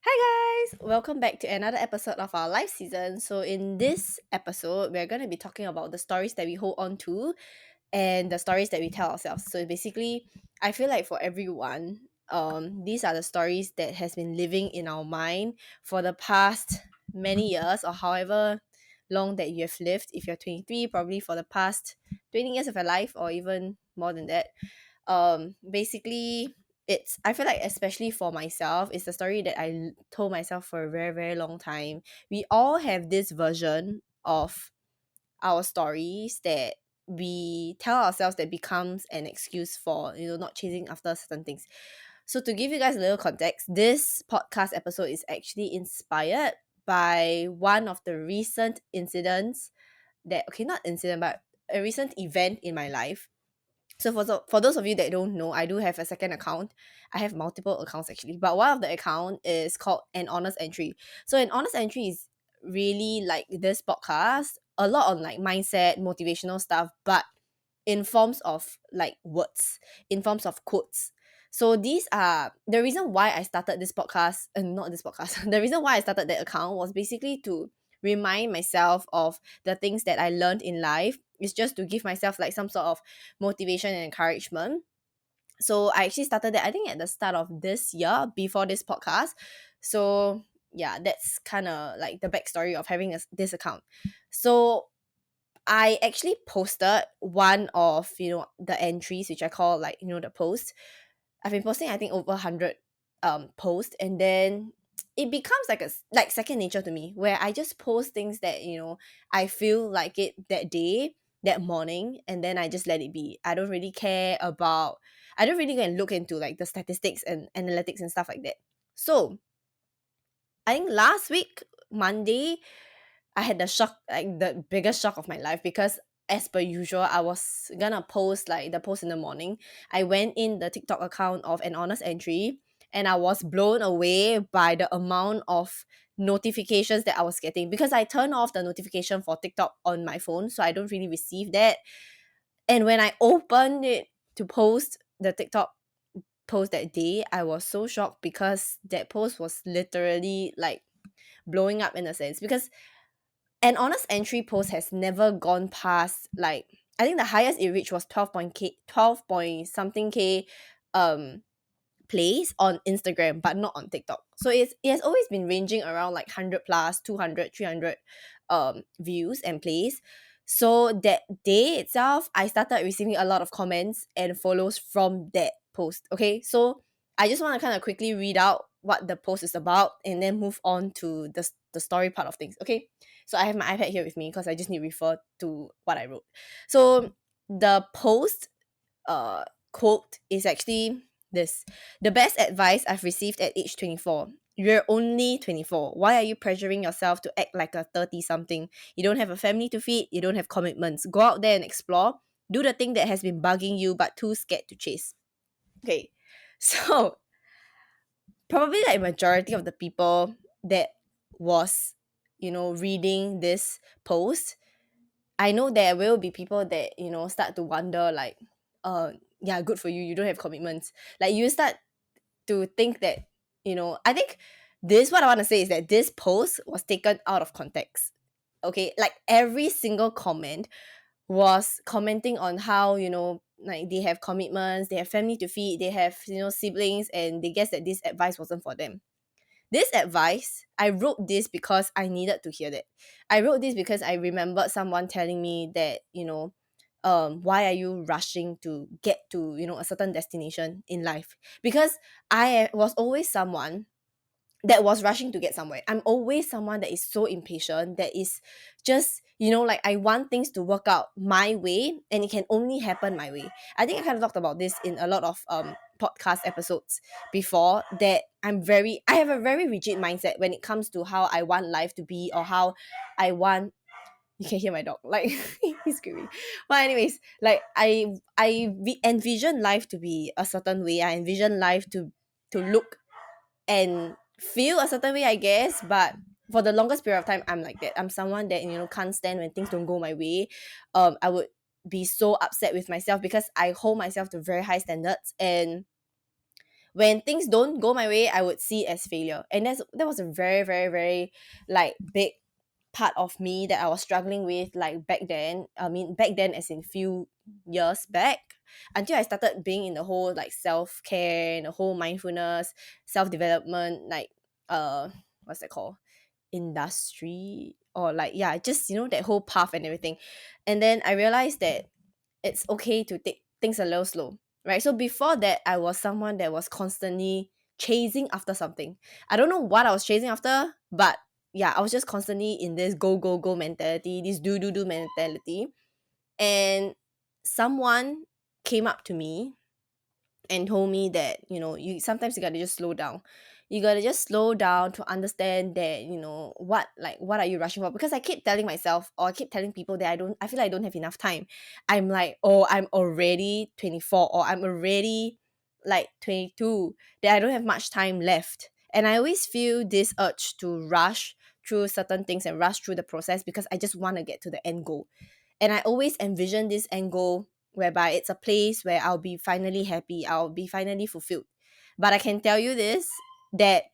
Hi guys! Welcome back to another episode of our live season. So in this episode, we're going to be talking about the stories that we hold on to and the stories that we tell ourselves. So basically, I feel like for everyone, these are the stories that has been living in our mind for the past many years or however long that you have lived. If you're 23, probably for the past 20 years of your life or even more than that. Basically, it's I feel like especially for myself, it's a story that told myself for a very very long time. We all have this version of our stories that we tell ourselves that becomes an excuse for not chasing after certain things. So to give you guys a little context, this podcast episode is actually inspired by one of the recent incidents that okay, not incident but a recent event in my life. So for those of you that don't know, I do have a second account. I have multiple accounts actually, but one of the account is called An Honest Entry. So An Honest Entry is really like this podcast, a lot on like mindset, motivational stuff, but in forms of like words, in forms of quotes. So these are the reason why I started this podcast, and not this podcast. The reason why I started that account was basically to remind myself of the things that I learned in life. It's just to give myself like some sort of motivation and encouragement. So I actually started that I think at the start of this year before this podcast. So yeah, that's kind of like the backstory of having this account. So I actually posted one of the entries which I call like the post. I've been posting I think over 100 posts, and then it becomes like like second nature to me where I just post things that I feel like it that day, that morning, and then I just let it be. I don't really go and look into like the statistics and analytics and stuff like that. So I think last week Monday I had the shock, like the biggest shock of my life, because as per usual, I was gonna post like the post in the morning. I went in the TikTok account of An Honest Entry, and I was blown away by the amount of notifications that I was getting, because I turned off the notification for TikTok on my phone, so I don't really receive that. And when I opened it to post the TikTok post that day, I was so shocked because that post was literally like blowing up in a sense, because An Honest Entry post has never gone past like, I think the highest it reached was 12 point something k um plays on Instagram, but not on TikTok. So it has always been ranging around like 100 plus, 200, 300 views and plays. So that day itself, I started receiving a lot of comments and follows from that post. Okay, so I just want to kind of quickly read out what the post is about and then move on to the story part of things. Okay, so I have my iPad here with me because I just need to refer to what I wrote. So the post uh quote is actually this: the best advice I've received at age 24. You're only 24. Why are you pressuring yourself to act like a 30 something? You don't have a family to feed, you don't have commitments. Go out there and explore. Do the thing that has been bugging you but too scared to chase. Okay. So, probably like majority of the people that was reading this post, I know there will be people that start to wonder like, yeah, good for you. You don't have commitments. Like you start to think that I think this what I want to say is that this post was taken out of context. Okay, like every single comment was commenting on how like they have commitments, they have family to feed, they have siblings, and they guess that this advice wasn't for them. This advice, I wrote this because I needed to hear that. I wrote this because I remembered someone telling me that, why are you rushing to get to, a certain destination in life? Because I was always someone that was rushing to get somewhere. I'm always someone that is so impatient, that is just, like I want things to work out my way and it can only happen my way. I think I kind of talked about this in a lot of podcast episodes before, that I have a very rigid mindset when it comes to how I want life to be, or how I want, you can hear my dog like he's screaming. But anyways, like envision life to be a certain way. I envision life to look and feel a certain way, I guess. But for the longest period of time, I'm like that. I'm someone that can't stand when things don't go my way. I would be so upset with myself because I hold myself to very high standards, and when things don't go my way, I would see it as failure. And that was a very, very, very like big part of me that I was struggling with like back then. I mean back then as in few years back, until I started being in the whole like self-care and the whole mindfulness, self-development, like what's that called? Industry, or like, yeah, just that whole path and everything. And then I realized that it's okay to take things a little slow, right? So before that, I was someone that was constantly chasing after something. I don't know what I was chasing after, but yeah, I was just constantly in this go go go mentality, this do do do mentality. And someone came up to me and told me that you sometimes you gotta just slow down. You gotta just slow down to understand that what are you rushing for. Because I keep telling myself, or I keep telling people that I feel like I don't have enough time. I'm like, oh, I'm already 24, or I'm already like 22, that I don't have much time left. And I always feel this urge to rush through certain things and rush through the process because I just want to get to the end goal. And I always envision this end goal whereby it's a place where I'll be finally happy, I'll be finally fulfilled. But I can tell you this, that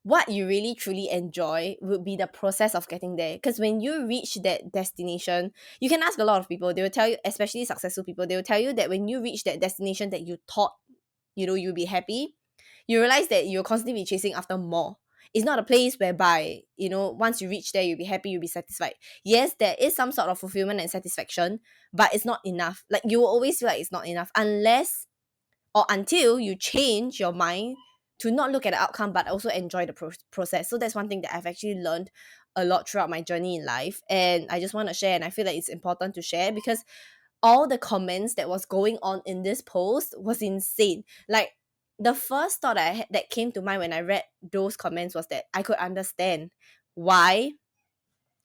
what you really truly enjoy would be the process of getting there. Because when you reach that destination, you can ask a lot of people, they will tell you, especially successful people, they will tell you that when you reach that destination that you thought you'll be happy, you realize that you'll constantly be chasing after more. It's not a place whereby, once you reach there, you'll be happy, you'll be satisfied. Yes, there is some sort of fulfillment and satisfaction, but it's not enough. Like, you will always feel like it's not enough unless or until you change your mind to not look at the outcome but also enjoy the process. So that's one thing that I've actually learned a lot throughout my journey in life, and I just want to share, and I feel like it's important to share because all the comments that was going on in this post was insane. Like, the first thought that came to mind when I read those comments was that I could understand why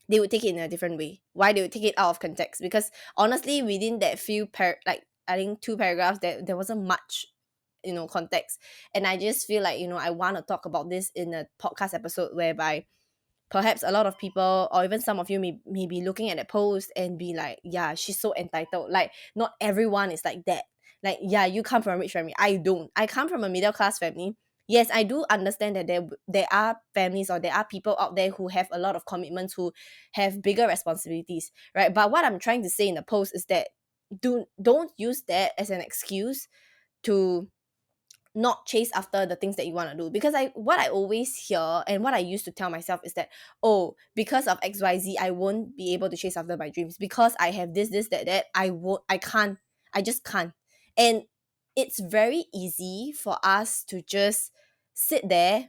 they would take it in a different way, why they would take it out of context. Because honestly, within that few like I think two paragraphs, there wasn't much context. And I just feel like I want to talk about this in a podcast episode whereby perhaps a lot of people, or even some of you, may be looking at that post and be like, yeah, she's so entitled. Like, not everyone is like that. Like, yeah, you come from a rich family, I don't. I come from a middle class family. Yes, I do understand that there are families, or there are people out there who have a lot of commitments, who have bigger responsibilities, right? But what I'm trying to say in the post is that don't use that as an excuse to not chase after the things that you want to do. Because what I always hear and what I used to tell myself is that, oh, because of XYZ, I won't be able to chase after my dreams. Because I have this, that, I can't. I just can't. And it's very easy for us to just sit there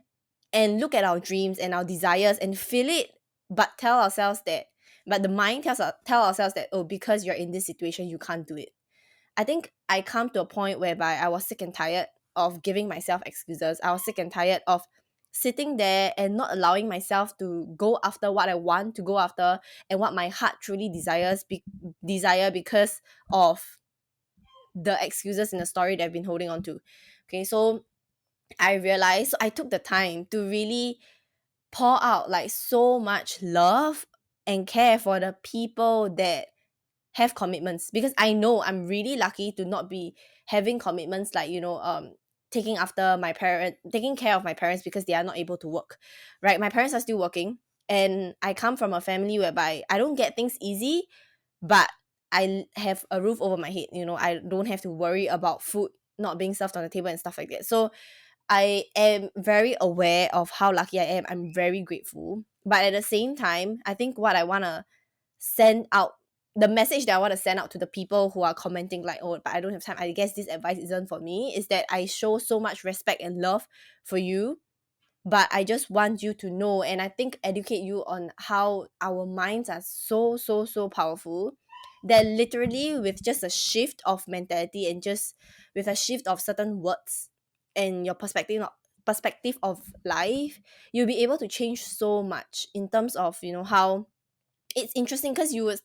and look at our dreams and our desires and feel it, but the mind tell ourselves that, oh, because you're in this situation, you can't do it. I think I come to a point whereby I was sick and tired of giving myself excuses. I was sick and tired of sitting there and not allowing myself to go after what I want to go after and what my heart truly desire because of the excuses in the story that I've been holding on to. Okay, so I realized, so I took the time to really pour out like so much love and care for the people that have commitments. Because I know I'm really lucky to not be having commitments like taking care of my parents because they are not able to work, right? My parents are still working, and I come from a family whereby I don't get things easy, but I have a roof over my head. I don't have to worry about food not being served on the table and stuff like that. So I am very aware of how lucky I am. I'm very grateful, but at the same time, I think what I want to send out, the message that I want to send out to the people who are commenting like, oh, but I don't have time, I guess this advice isn't for me, is that I show so much respect and love for you, but I just want you to know, and I think educate you on how our minds are so so so powerful, that literally with just a shift of mentality and just with a shift of certain words and your perspective of life, you'll be able to change so much in terms of how it's interesting. Because you would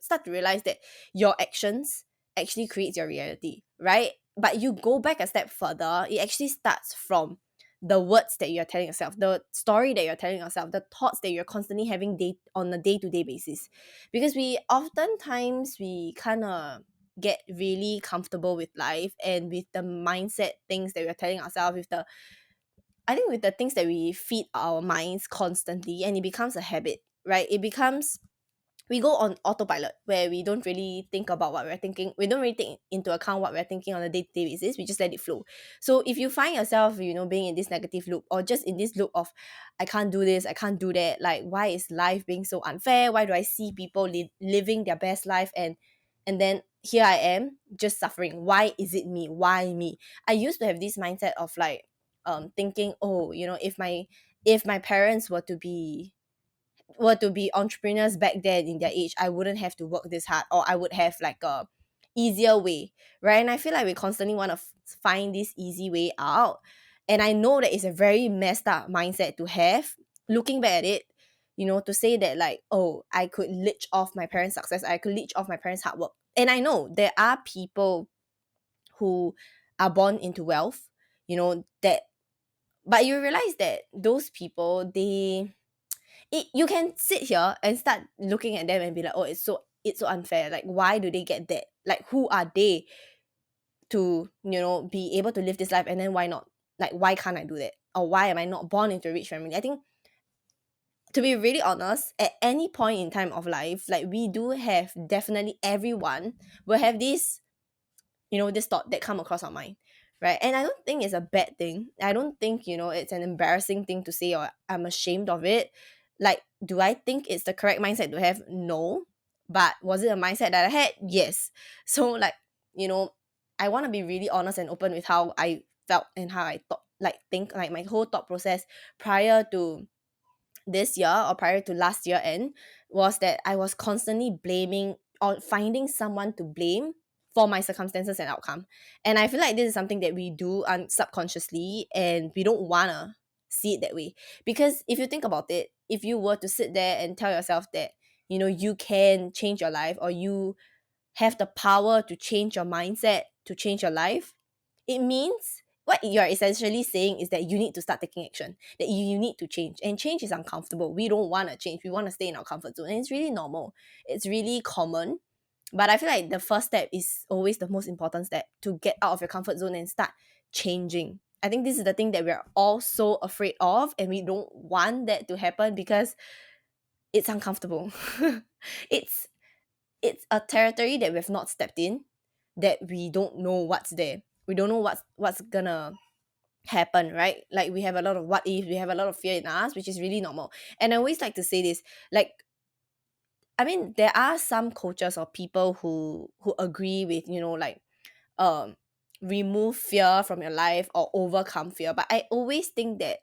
start to realize that your actions actually creates your reality, right? But you go back a step further, it actually starts from the words that you're telling yourself, the story that you're telling yourself, the thoughts that you're constantly having on a day-to-day basis. Because we oftentimes we kind of get really comfortable with life and with the mindset things that we're telling ourselves, with the I think with the things that we feed our minds constantly, and it becomes a habit, right? It becomes we go on autopilot where we don't really think about what we're thinking. We don't really take into account what we're thinking on a day-to-day basis. We just let it flow. So if you find yourself, being in this negative loop, or just in this loop of I can't do this, I can't do that, like why is life being so unfair? Why do I see people living their best life, and then here I am just suffering? Why is it me? Why me? I used to have this mindset of like thinking, oh, if my parents were to be entrepreneurs back then in their age, I wouldn't have to work this hard, or I would have like a easier way, right? And I feel like we constantly want to find this easy way out. And I know that it's a very messed up mindset to have. Looking back at it, to say that like, oh, I could leech off my parents' success, I could leech off my parents' hard work. And I know there are people who are born into wealth, that but you realize that those people, you can sit here and start looking at them and be like, oh, it's so unfair. Like, why do they get that? Like, who are they to be able to live this life, and then why not? Like, why can't I do that? Or why am I not born into a rich family? I think, to be really honest, at any point in time of life, like we do have, definitely everyone will have this thought that come across our mind, right? And I don't think it's a bad thing. I don't think it's an embarrassing thing to say, or I'm ashamed of it. Like, do I think it's the correct mindset to have? No. But was it a mindset that I had? Yes. So like, you know I want to be really honest and open with how I felt and how I thought, like think, like my whole thought process prior to this year, or prior to last year end, was that I was constantly blaming, or finding someone to blame for my circumstances and outcome. And I feel like this is something that we do subconsciously, and we don't wanna see it that way. Because if you think about it, if you were to sit there and tell yourself that you can change your life, or you have the power to change your mindset, to change your life, it means what you're essentially saying is that you need to start taking action, that you need to change. And change is uncomfortable. We don't want to change. We want to stay in our comfort zone. And it's really normal. It's really common. But I feel like the first step is always the most important step, to get out of your comfort zone and start changing. I think this is the thing that we're all so afraid of, and we don't want that to happen because it's uncomfortable. it's it's a territory that we've not stepped in, that we don't know what's there. We don't know what's gonna happen, right? Like, we have a lot of what if, we have a lot of fear in us, which is really normal. And I always like to say this, like, I mean, there are some coaches or people who agree with, like, um remove fear from your life or overcome fear. But I always think that,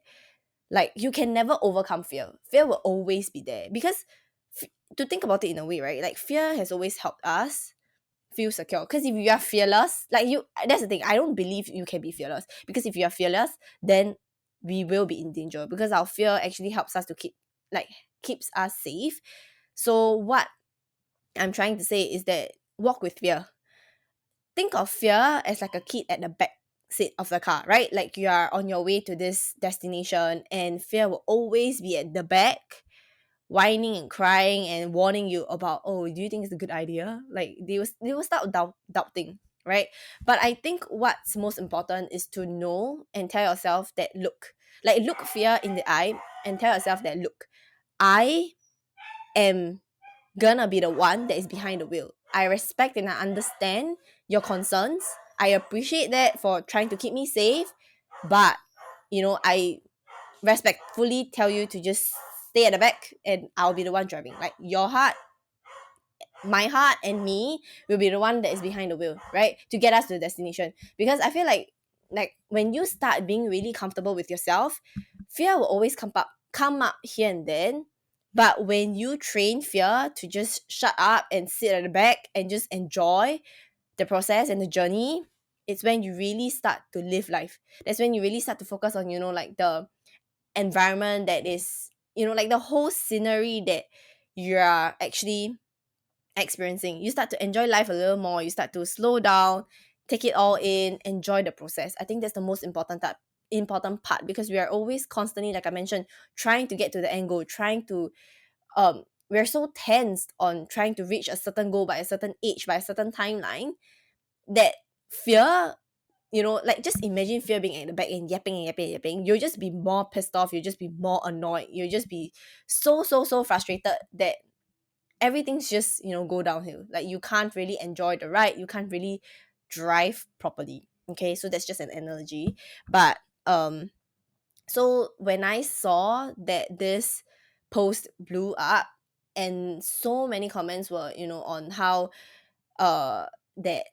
like, you can never overcome fear. Fear will always be there, because to think about it in a way, right? Like, fear has always helped us feel secure. Because if you are fearless, like, that's the thing, I don't believe you can be fearless, because if you are fearless, then we will be in danger, because our fear actually helps us to keeps us safe. So what I'm trying to say is that, walk with fear. Think of fear as like a kid at the back seat of the car, right? Like, you are on your way to this destination, and fear will always be at the back, whining and crying and warning you about, oh, do you think it's a good idea? Like, they will start doubting, right? But I think what's most important is to know and tell yourself that, look fear in the eye, and tell yourself that, look, I am gonna be the one that is behind the wheel. I respect and I understand your concerns. I appreciate that for trying to keep me safe, but I respectfully tell you to just stay at the back, and I'll be the one driving. Like, your heart, my heart, and me will be the one that is behind the wheel, right? To get us to the destination. Because I feel like when you start being really comfortable with yourself, fear will always come up here and then. But when you train fear to just shut up and sit at the back and just enjoy the process and the journey, it's when you really start to live life. That's when you really start to focus on, like, the environment that is, like, the whole scenery that you are actually experiencing. You start to enjoy life a little more. You start to slow down, take it all in, enjoy the process. I think that's the most important part, because we are always constantly, like I mentioned, trying to get to the end goal, trying to we're so tensed on trying to reach a certain goal by a certain age, by a certain timeline, that fear, like just imagine fear being at the back and yapping and yapping and yapping. You'll just be more pissed off, you'll just be more annoyed, you'll just be so frustrated that everything's just, go downhill. Like you can't really enjoy the ride, you can't really drive properly. Okay, so that's just an analogy. But so when I saw that this post blew up and so many comments were, on how uh that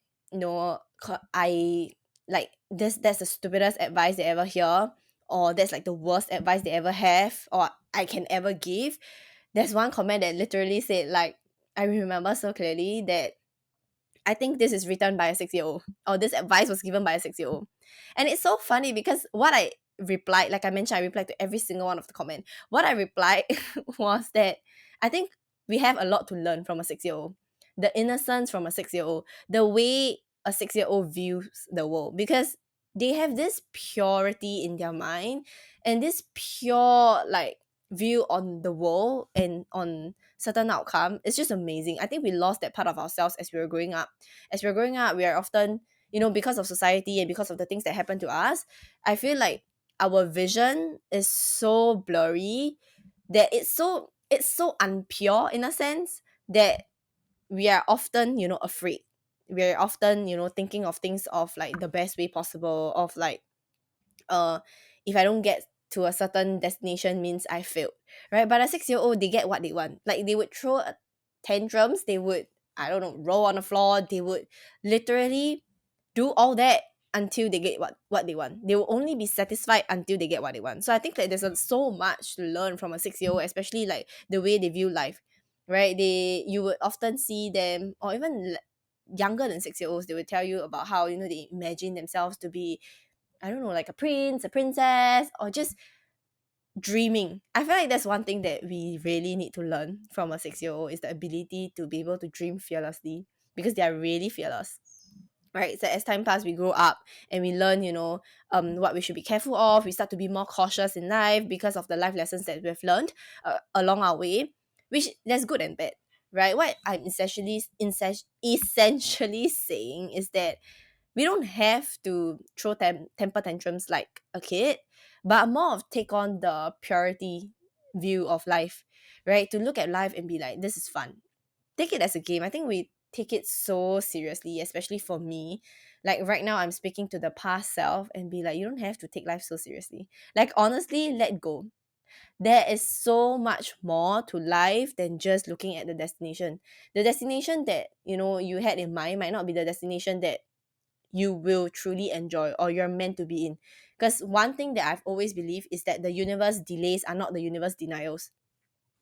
I like this, that's the stupidest advice they ever hear, or that's like the worst advice they ever have or I can ever give. There's one comment that literally said, like, I remember so clearly that I think this is written by a 6-year old, or this advice was given by a 6-year old. And it's so funny because what I replied, like I mentioned, I replied to every single one of the comment. What I replied was that I think we have a lot to learn from a 6-year old. The innocence from a 6-year old, the way a 6-year old views the world, because they have this purity in their mind and this pure like view on the world and on certain outcome. It's just amazing. I think we lost that part of ourselves as we were growing up. As we were growing up, we are often, because of society and because of the things that happen to us, I feel like our vision is so blurry that it's so unpure in a sense that we are often, afraid. We're often, thinking of things of like the best way possible, of like uh if I don't get to a certain destination means I failed, right? But a 6-year old, they get what they want. Like they would throw tantrums, they would, I don't know, roll on the floor, they would literally do all that until they get what they want. They will only be satisfied until they get what they want. So I think that there's so much to learn from a 6-year old, especially like the way they view life, right? You would often see them, or even younger than 6-year olds, they would tell you about how, they imagine themselves to be, I don't know, like a prince, a princess, or just dreaming. I feel like that's one thing that we really need to learn from a 6-year old is the ability to be able to dream fearlessly, because they are really fearless. Right. So as time passes, we grow up and we learn, what we should be careful of. We start to be more cautious in life because of the life lessons that we've learned along our way, which that's good and bad. Right. What I'm essentially saying is that we don't have to throw temper tantrums like a kid, but more of take on the purity view of life, right? To look at life and be like, this is fun. Take it as a game. I think we take it so seriously, especially for me. Like right now, I'm speaking to the past self and be like, you don't have to take life so seriously. Like, honestly, let go. There is so much more to life than just looking at the destination. The destination that, you had in mind might not be the destination that you will truly enjoy or you're meant to be in. Because one thing that I've always believed is that the universe delays are not the universe denials.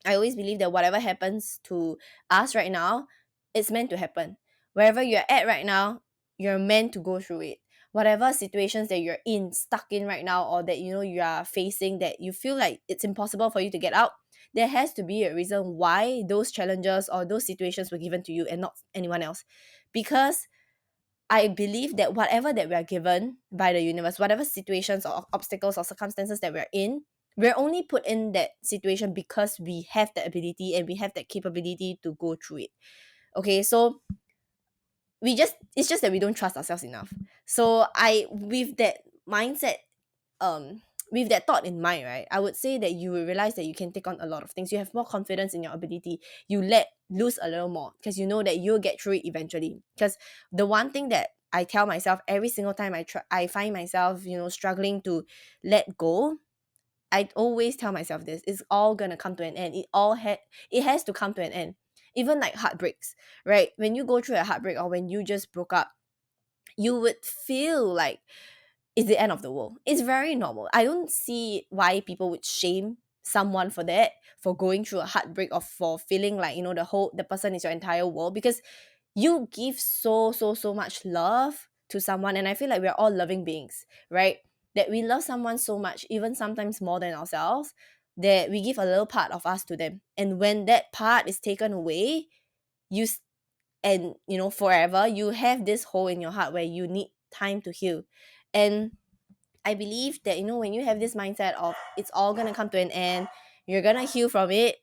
I always believe that whatever happens to us right now, it's meant to happen. Wherever you're at right now, you're meant to go through it. Whatever situations that you're in, stuck in right now, or that you are facing that you feel like it's impossible for you to get out, there has to be a reason why those challenges or those situations were given to you and not anyone else. Because I believe that whatever that we are given by the universe, whatever situations or obstacles or circumstances that we're in, we're only put in that situation because we have the ability and we have that capability to go through it. Okay, so it's just that we don't trust ourselves enough. So with that mindset, um with that thought in mind, right, I would say that you will realize that you can take on a lot of things. You have more confidence in your ability. You let loose a little more because you know that you'll get through it eventually. Because the one thing that I tell myself every single time I find myself, struggling to let go, I always tell myself this: it's all gonna come to an end. It has to come to an end. Even like heartbreaks, right? When you go through a heartbreak or when you just broke up, you would feel like it's the end of the world. It's very normal. I don't see why people would shame someone for that, for going through a heartbreak or for feeling like, the person is your entire world, because you give so much love to someone. And I feel like we're all loving beings, right? That we love someone so much, even sometimes more than ourselves, that we give a little part of us to them. And when that part is taken away, you and forever, you have this hole in your heart where you need time to heal. And I believe that, when you have this mindset of it's all gonna come to an end, you're gonna heal from it,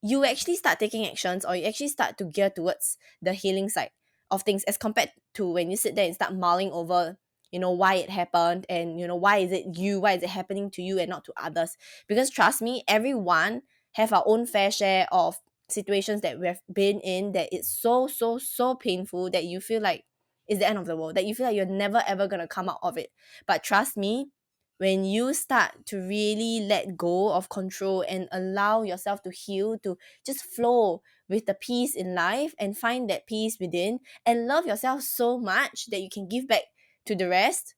you actually start taking actions, or you actually start to gear towards the healing side of things, as compared to when you sit there and start mulling over, why it happened, and why is it happening to you and not to others. Because trust me, everyone have our own fair share of situations that we have been in, that it's so so so painful, that you feel like it's the end of the world, that you feel like you're never ever gonna come out of it. But trust me, when you start to really let go of control and allow yourself to heal, to just flow with the peace in life and find that peace within, and love yourself so much that you can give back to the rest,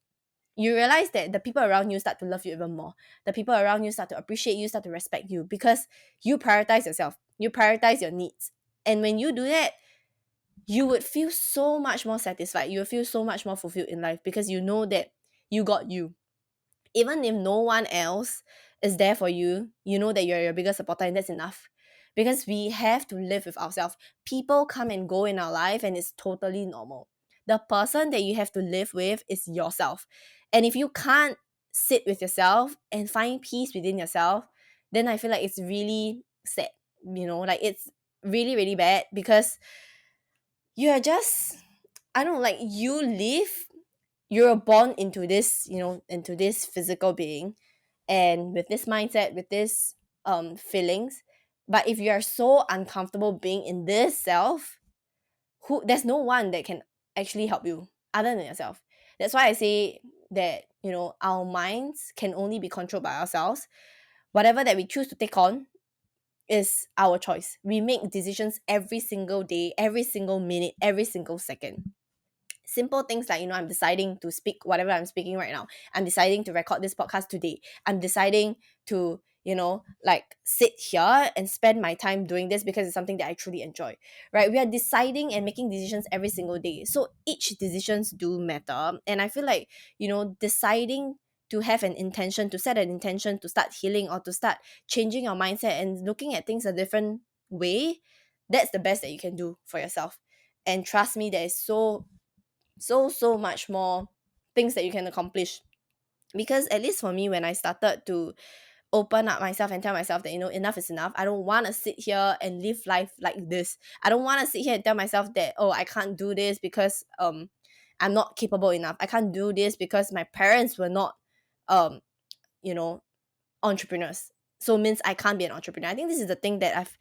you realize that the people around you start to love you even more. The people around you start to appreciate you, start to respect you, because you prioritize yourself, you prioritize your needs. And when you do that, you would feel so much more satisfied, you will feel so much more fulfilled in life, because you know that you got you. Even if no one else is there for you, you know that you're your biggest supporter, and that's enough. Because we have to live with ourselves. People come and go in our life, and it's totally normal. The person that you have to live with is yourself. And if you can't sit with yourself and find peace within yourself, then I feel like it's really sad. Like it's really, really bad, because you're just, I don't know, like you live, you're born into this, into this physical being, and with this mindset, with this feelings. But if you are so uncomfortable being in this self, who there's no one that can actually help you other than yourself. That's why I say that, our minds can only be controlled by ourselves. Whatever that we choose to take on is our choice. We make decisions every single day, every single minute, every single second. Simple things like, I'm deciding to speak whatever I'm speaking right now. I'm deciding to record this podcast today. I'm deciding to, like sit here and spend my time doing this because it's something that I truly enjoy, right? We are deciding and making decisions every single day. So each decisions do matter. And I feel like, deciding to have an intention, to set an intention to start healing, or to start changing your mindset and looking at things a different way, that's the best that you can do for yourself. And trust me, there is so so so much more things that you can accomplish. Because at least for me, when I started to open up myself and tell myself that, enough is enough, I don't want to sit here and live life like this. I don't want to sit here and tell myself that, oh, I can't do this because I'm not capable enough. I can't do this because my parents were not um you know entrepreneurs, so means I can't be an entrepreneur. I think this is the thing that I've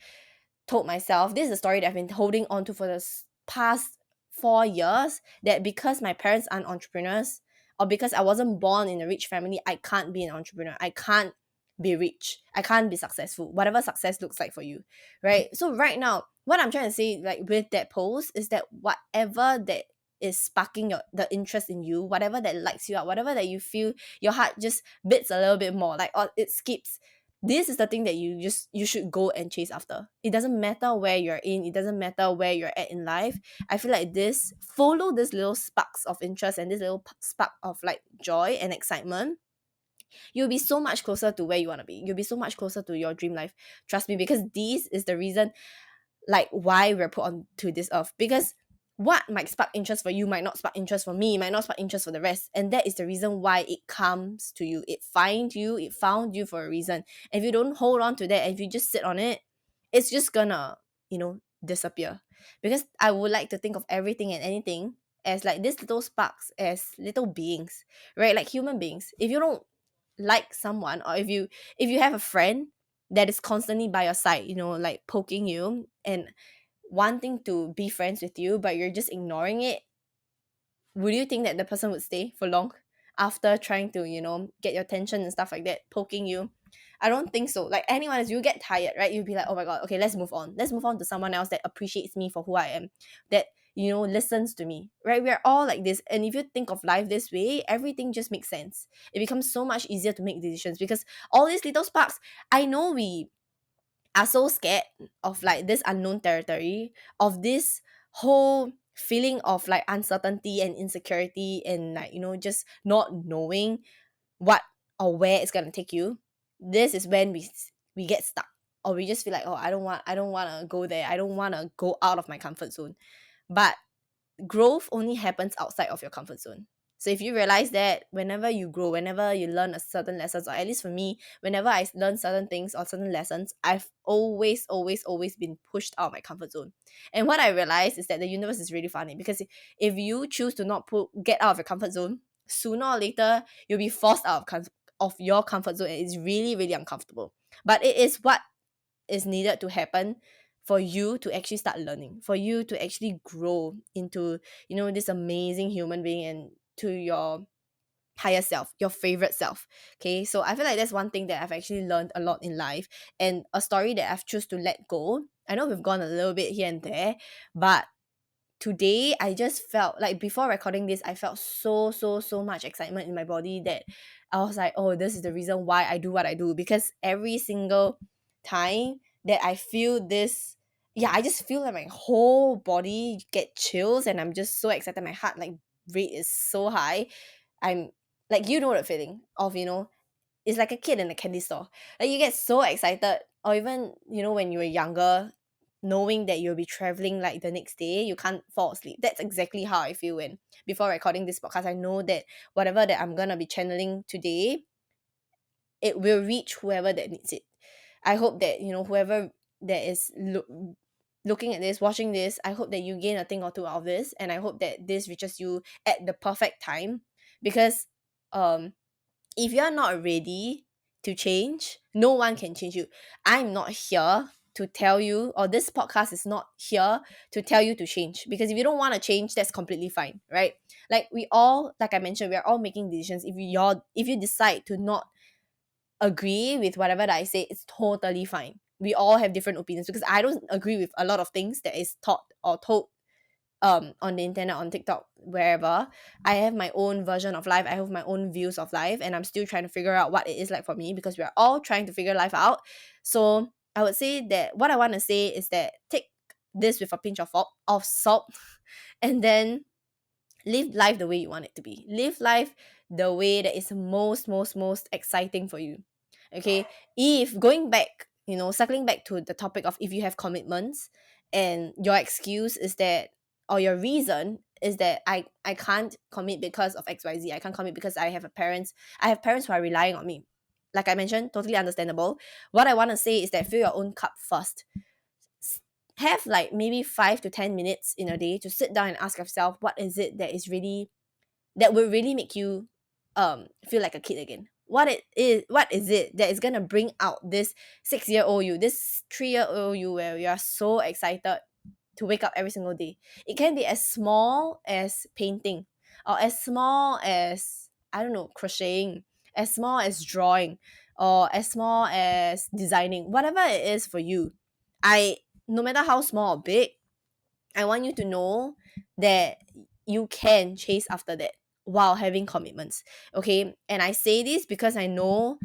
told myself. This is the story that I've been holding on to for the past 4 years, that because my parents aren't entrepreneurs, or because I wasn't born in a rich family, I can't be an entrepreneur. I can't be rich. I can't be successful. Whatever success looks like for you, right? So right now, what I'm trying to say, like with that post, is that whatever that is sparking the interest in you, whatever that lights you up, whatever that you feel your heart just beats a little bit more, like, or it skips, this is the thing that you should go and chase after. It doesn't matter where you're in, it doesn't matter where you're at in life. I feel like follow this little sparks of interest and this little spark of like joy and excitement. You'll be so much closer to where you want to be. You'll be so much closer to your dream life. Trust me, because this is the reason, like, why we're put on to this earth. Because what might spark interest for you might not spark interest for me, might not spark interest for the rest. And that is the reason why it comes to you. It found you for a reason. And if you don't hold on to that, and if you just sit on it, it's just gonna, disappear. Because I would like to think of everything and anything as like these little sparks, as little beings, right? Like human beings. If you don't like someone, or if you have a friend that is constantly by your side, like poking you and wanting to be friends with you, but you're just ignoring it, would you think that the person would stay for long after trying to, get your attention and stuff like that, poking you? I don't think so. Like anyone else, you get tired, right? You'll be like, oh my god, okay, let's move on. Let's move on to someone else that appreciates me for who I am, that, listens to me, right? We're all like this. And if you think of life this way, everything just makes sense. It becomes so much easier to make decisions, because all these little sparks, I know we are so scared of like this unknown territory, of this whole feeling of like uncertainty and insecurity, and like, just not knowing what or where it's gonna take you. This is when we get stuck, or we just feel like, oh, I don't want to go there, I don't want to go out of my comfort zone. But growth only happens outside of your comfort zone. So if you realize that whenever you grow, whenever you learn a certain lessons, or at least for me, whenever I learn certain things or certain lessons, I've always been pushed out of my comfort zone. And what I realized is that the universe is really funny, because if you choose to not get out of your comfort zone, sooner or later you'll be forced out of your comfort zone, and it's really, really uncomfortable. But it is what is needed to happen for you to actually start learning, for you to actually grow into, this amazing human being, and to your higher self, your favorite self. Okay, so I feel like that's one thing that I've actually learned a lot in life, and a story that I've choose to let go. I know we've gone a little bit here and there, but today I just felt like, before recording this, I felt so much excitement in my body, that I was like, oh, this is the reason why I do what I do. Because every single time that I feel this, yeah, I just feel like my whole body get chills, and I'm just so excited. My heart like rate is so high. I'm like, you know the feeling of, it's like a kid in a candy store. Like, you get so excited, or even, when you were younger, knowing that you'll be traveling like the next day, you can't fall asleep. That's exactly how I feel when, before recording this podcast, I know that whatever that I'm gonna be channeling today, it will reach whoever that needs it. I hope that, whoever that is looking at this, watching this, I hope that you gain a thing or two out of this, and I hope that this reaches you at the perfect time. Because um if you're not ready to change, no one can change you. I'm not here to tell you, or this podcast is not here to tell you to change. Because if you don't want to change, that's completely fine, right? Like, we all, like I mentioned, we are all making decisions. If you decide to not agree with whatever that I say, it's totally fine. We all have different opinions, because I don't agree with a lot of things that is taught or told on the internet, on TikTok, wherever. I have my own version of life. I have my own views of life, and I'm still trying to figure out what it is like for me, because we're all trying to figure life out. So I would say that what I want to say is that take this with a pinch of salt, and then live life the way you want it to be. Live life the way that is most exciting for you. Okay? If going back, circling back to the topic of, if you have commitments, and your excuse is that, or your reason is that, I can't commit because of XYZ. I can't commit because I have parents who are relying on me. Like I mentioned, totally understandable. What I want to say is that, fill your own cup first. Have like maybe 5 to 10 minutes in a day to sit down and ask yourself, what is it that will really make you feel like a kid again. What is it that is gonna bring out this 6-year old you, this 3-year old you, where you are so excited to wake up every single day. It can be as small as painting, or as small as, I don't know, crocheting, as small as drawing, or as small as designing. Whatever it is for you, I no matter how small or big, I want you to know that you can chase after that while having commitments. Okay. And I say this because I know,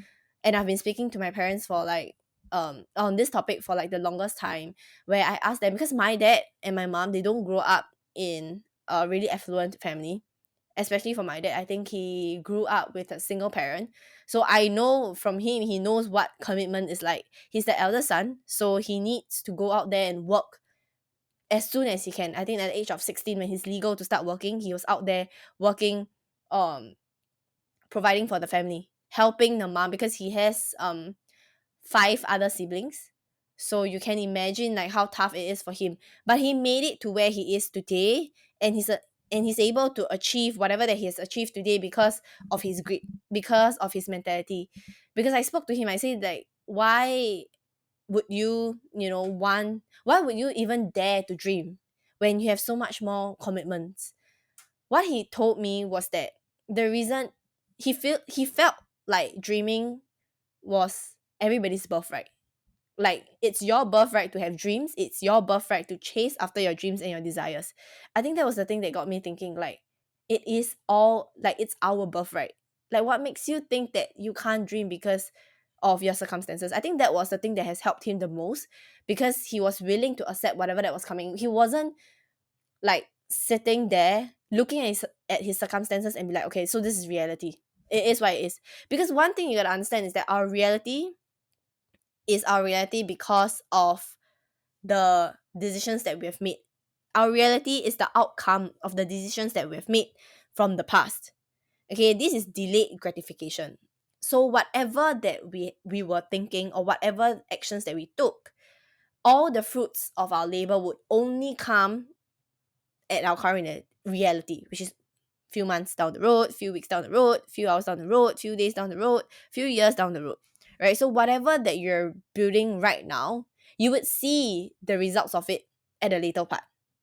and I've been speaking to my parents for like, on this topic for like the longest time, where I asked them, because my dad and my mom, they don't grow up in a really affluent family. Especially for my dad, I think he grew up with a single parent. So I know from him, he knows what commitment is like. He's the elder son, so he needs to go out there and work as soon as he can. I think at the age of 16, when he's legal to start working, he was out there working, um, providing for the family, helping the mom, because he has 5 other siblings. So you can imagine like how tough it is for him. But he made it to where he is today, and he's able to achieve whatever that he has achieved today because of his grit, because of his mentality. Because I spoke to him, I said like, why would you, why would you even dare to dream when you have so much more commitments? What he told me was that the reason he felt like dreaming was everybody's birthright. Like, it's your birthright to have dreams, it's your birthright to chase after your dreams and your desires. I think that was the thing that got me thinking, like, it is all like, it's our birthright. Like, what makes you think that you can't dream because of your circumstances? I think that was the thing that has helped him the most, because he was willing to accept whatever that was coming. He wasn't like sitting there looking at his circumstances and be like, okay, so this is reality, it is what it is. Because one thing you gotta understand is that our reality is our reality because of the decisions that we have made. Our reality is the outcome of the decisions that we have made from the past. Okay, this is delayed gratification. So whatever that we were thinking, or whatever actions that we took, all the fruits of our labor would only come at our current reality, which is few months down the road, few weeks down the road, few hours down the road, few days down the road, few years down the road, right? So whatever that you're building right now, you would see the results of it at a later part.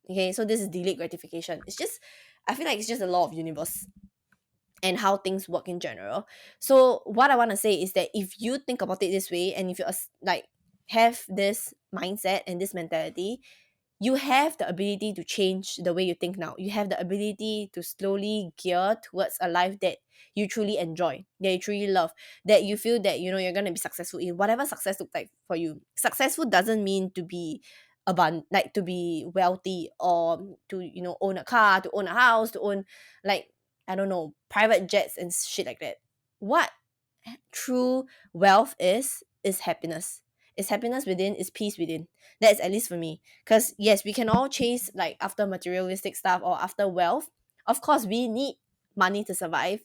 Okay, so this is delayed gratification. It's just, I feel like it's just a law of universe and how things work in general. So what I want to say is that if you think about it this way, and if you like have this mindset and this mentality, you have the ability to change the way you think now. You have the ability to slowly gear towards a life that you truly enjoy, that you truly love, that you feel that you're gonna be successful in whatever success looks like for you. Successful doesn't mean to be like to be wealthy, or to own a car, to own a house, to own, like, I don't know, private jets and shit like that. What true wealth is happiness. Is happiness within, is peace within. That's at least for me. Because yes, we can all chase like after materialistic stuff or after wealth. Of course, we need money to survive.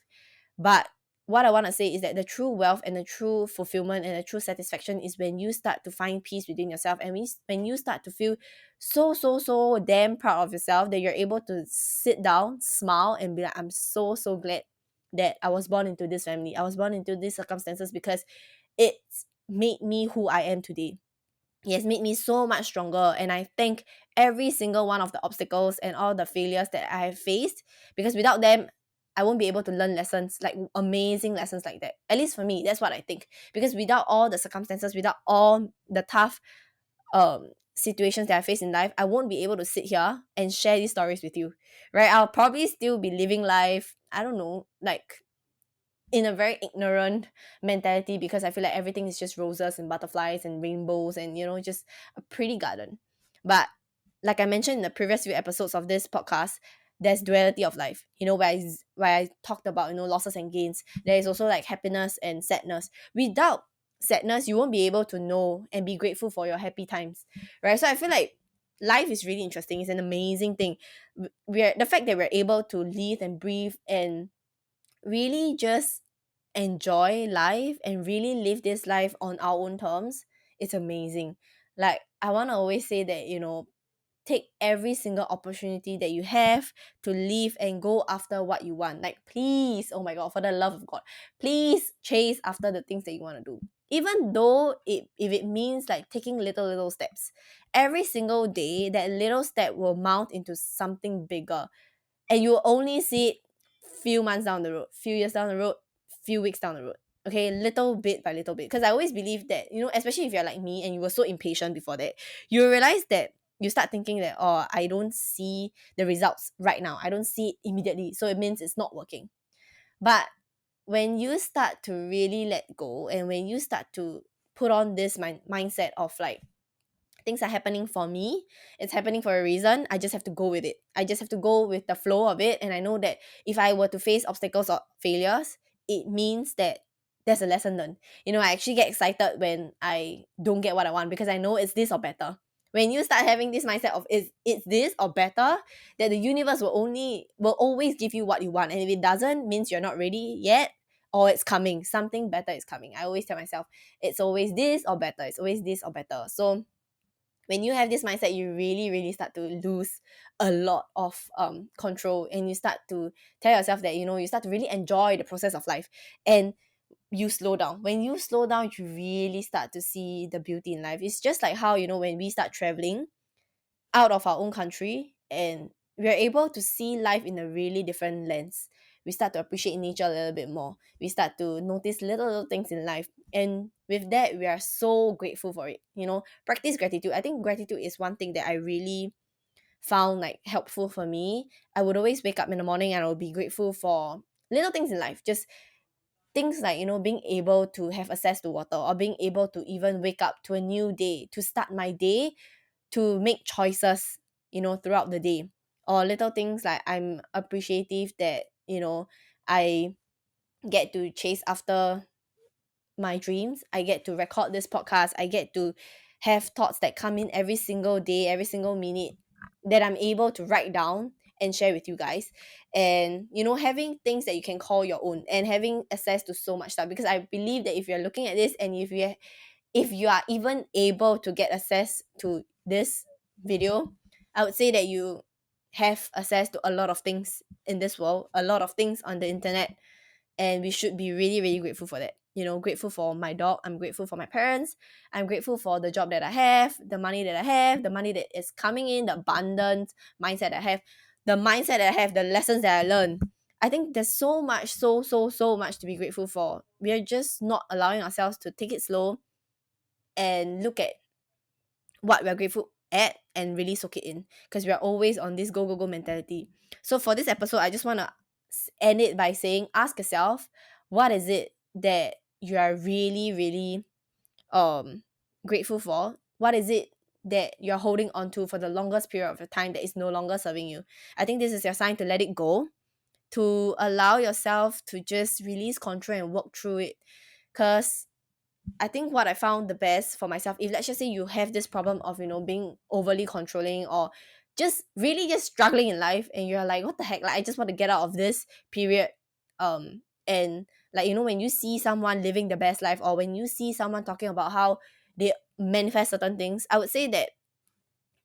But what I want to say is that the true wealth and the true fulfillment and the true satisfaction is when you start to find peace within yourself, and when you start to feel so damn proud of yourself that you're able to sit down, smile, and be like, I'm so glad that I was born into this family. I was born into these circumstances because it's made me who I am today. It has made me so much stronger, and I thank every single one of the obstacles and all the failures that I have faced, because without them I won't be able to learn lessons, like amazing lessons like that. At least for me, that's what I think. Because without all the circumstances, without all the tough situations that I face in life, I won't be able to sit here and share these stories with you. Right? I'll probably still be living life, I don't know, like in a very ignorant mentality, because I feel like everything is just roses and butterflies and rainbows and just a pretty garden. But like I mentioned in the previous few episodes of this podcast, there's duality of life. Where I talked about losses and gains. There is also like happiness and sadness. Without sadness, you won't be able to know and be grateful for your happy times, right? So I feel like life is really interesting. It's an amazing thing. We're the fact that we're able to live and breathe and really just enjoy life and really live this life on our own terms, it's amazing. Like, I want to always say that, take every single opportunity that you have to live and go after what you want. Like, please, oh my god, for the love of God, please chase after the things that you want to do. Even though if it means like taking little steps, every single day that little step will mount into something bigger, and you will only see it few months down the road, few years down the road, few weeks down the road. Okay, little bit by little bit. Because I always believe that, especially if you're like me and you were so impatient before that, you realize that you start thinking that, oh, I don't see the results right now. I don't see it immediately. So it means it's not working. But when you start to really let go, and when you start to put on this mindset of like, things are happening for me, it's happening for a reason, I just have to go with it. I just have to go with the flow of it. And I know that if I were to face obstacles or failures, it means that there's a lesson learned. I actually get excited when I don't get what I want, because I know it's this or better. When you start having this mindset of it's this or better, that the universe will always give you what you want. And if it doesn't, means you're not ready yet, or it's coming, something better is coming. I always tell myself, it's always this or better, it's always this or better. So when you have this mindset, you really start to lose a lot of control, and you start to tell yourself that you start to really enjoy the process of life, and you slow down. When you slow down, you really start to see the beauty in life. It's just like how when we start traveling out of our own country, and we're able to see life in a really different lens. We start to appreciate nature a little bit more. We start to notice little things in life. And with that, we are so grateful for it. Practice gratitude. I think gratitude is one thing that I really found like helpful for me. I would always wake up in the morning and I would be grateful for little things in life. Just things like being able to have access to water, or being able to even wake up to a new day, to start my day, to make choices throughout the day. Or little things like I'm appreciative that I get to chase after my dreams. I get to record this podcast. I get to have thoughts that come in every single day, every single minute, that I'm able to write down and share with you guys. And having things that you can call your own and having access to so much stuff, because I believe that if you're looking at this and if you are even able to get access to this video, I would say that you have access to a lot of things in this world, a lot of things on the internet, and we should be really, really grateful for that. Grateful for my dog, I'm grateful for my parents, I'm grateful for the job that I have, the money that I have, the money that is coming in, the abundant mindset I have, the mindset that I have, the lessons that I learned. I think there's so much, so much to be grateful for. We are just not allowing ourselves to take it slow and look at what we're grateful at and really soak it in, because we are always on this go go go mentality. So for this episode, I just want to end it by saying, ask yourself, what is it that you are really, really grateful for? What is it that you're holding on to for the longest period of your time that is no longer serving you? I think this is your sign to let it go, to allow yourself to just release control and walk through it. Because I think what I found the best for myself, if let's just say you have this problem of being overly controlling, or just really just struggling in life, and you're like, what the heck, like I just want to get out of this period. And like when you see someone living the best life, or when you see someone talking about how they manifest certain things, I would say that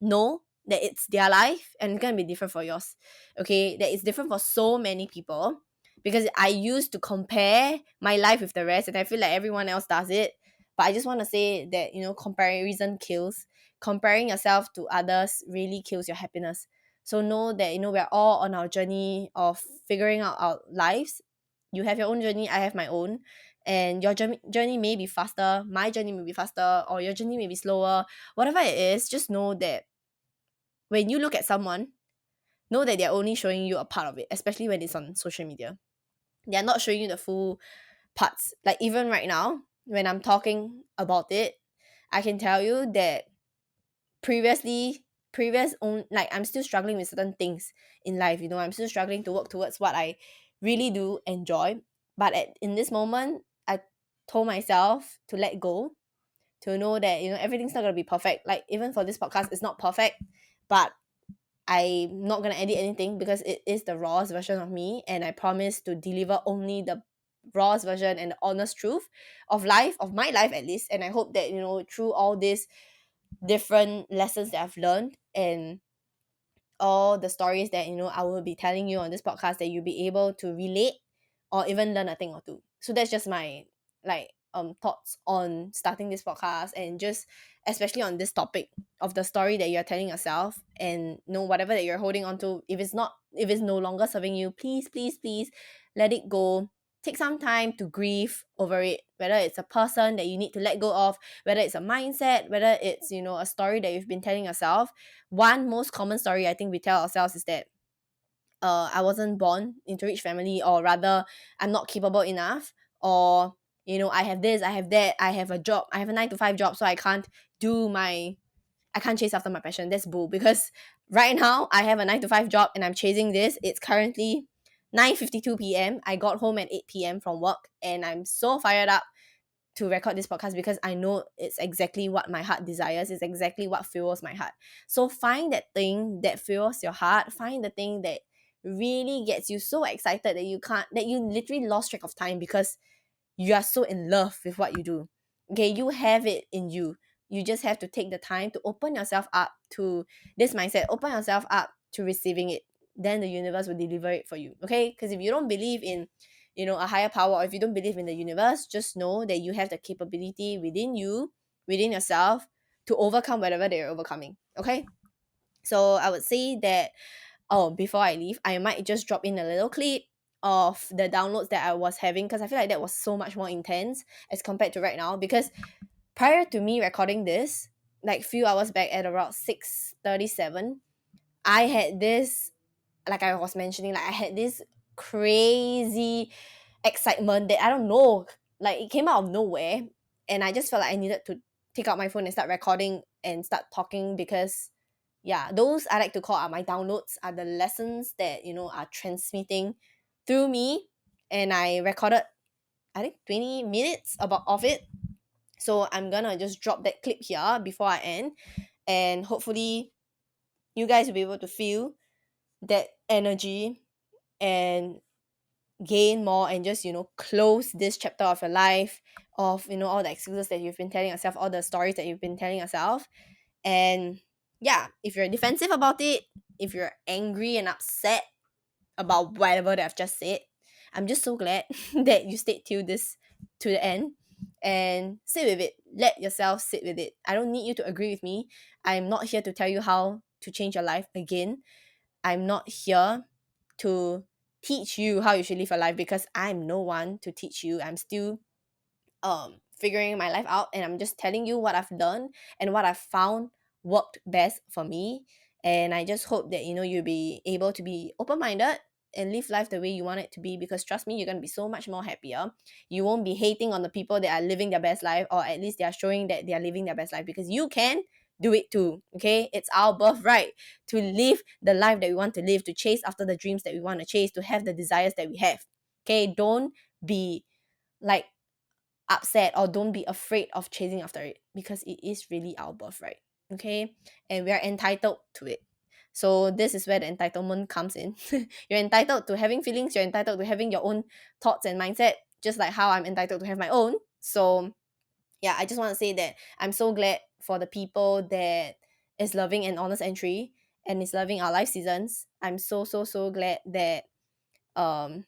know that it's their life and it's gonna be different for yours. Okay, that it's different for so many people, because I used to compare my life with the rest, and I feel like everyone else does it. But I just want to say that comparison kills. Comparing yourself to others really kills your happiness. So know that we're all on our journey of figuring out our lives. You have your own journey, I have my own, and your journey may be faster, my journey may be faster, or your journey may be slower. Whatever it is, just know that when you look at someone, know that they're only showing you a part of it, especially when it's on social media. They're not showing you the full parts. Like even right now, when I'm talking about it, I can tell you that like I'm still struggling with certain things in life. I'm still struggling to work towards what I really do enjoy. But in this moment, I told myself to let go, to know that everything's not gonna be perfect. Like even for this podcast, it's not perfect, but I'm not gonna edit anything because it is the rawest version of me, and I promise to deliver only the rawest version and the honest truth of life, of my life at least. And I hope that through all these different lessons that I've learned, and all the stories that I will be telling you on this podcast, that you'll be able to relate or even learn a thing or two. So that's just my like thoughts on starting this podcast, and just especially on this topic of the story that you're telling yourself. And whatever that you're holding on to, if it's no longer serving you, please, please, please let it go. Take some time to grieve over it, whether it's a person that you need to let go of, whether it's a mindset, whether it's a story that you've been telling yourself. One most common story I think we tell ourselves is that I wasn't born into a rich family, or rather I'm not capable enough, or I have this, I have that, I have a job, I have a 9 to 5 job, so I can't chase after my passion. That's bull, because right now I have a 9 to 5 job and I'm chasing this. It's currently 9:52 p.m. I got home at 8 p.m. from work, and I'm so fired up to record this podcast because I know it's exactly what my heart desires. It's exactly what fuels my heart. So find that thing that fuels your heart. Find the thing that really gets you so excited that you literally lost track of time, because you are so in love with what you do. Okay, you have it in you. You just have to take the time to open yourself up to this mindset, open yourself up to receiving it. Then the universe will deliver it for you. Okay, because if you don't believe in a higher power, or if you don't believe in the universe, just know that you have the capability within you, within yourself, to overcome whatever they're overcoming. Okay, so I would say that, before I leave, I might just drop in a little clip of the downloads that I was having, because I feel like that was so much more intense as compared to right now. Because prior to me recording this, like few hours back at around 6:37, I had this, like I was mentioning, like I had this crazy excitement that I don't know, like it came out of nowhere, and I just felt like I needed to take out my phone and start recording and start talking. Because yeah, those I like to call are my downloads, are the lessons that are transmitting through me. And I recorded, I think, 20 minutes about of it. So I'm gonna just drop that clip here before I end, and hopefully you guys will be able to feel that energy and gain more and just close this chapter of your life, of all the excuses that you've been telling yourself, all the stories that you've been telling yourself. And yeah, if you're defensive about it, if you're angry and upset about whatever that I've just said, I'm just so glad that you stayed till this to the end and sit with it. Let yourself sit with it. I don't need you to agree with me. I'm not here to tell you how to change your life again. I'm not here to teach you how you should live your life, because I'm no one to teach you. I'm still figuring my life out, and I'm just telling you what I've done and what I've found worked best for me. And I just hope that you'll be able to be open-minded and live life the way you want it to be, because trust me, you're going to be so much more happier. You won't be hating on the people that are living their best life, or at least they are showing that they are living their best life, because you can do it too. Okay, it's our birthright to live the life that we want to live, to chase after the dreams that we want to chase, to have the desires that we have. Okay, don't be like upset, or don't be afraid of chasing after it, because it is really our birthright. Okay, and we are entitled to it. So this is where the entitlement comes in. You're entitled to having feelings, you're entitled to having your own thoughts and mindset, just like how I'm entitled to have my own. So yeah, I just want to say that I'm so glad for the people that is loving An Honest Entry and is loving our life seasons. I'm so glad that um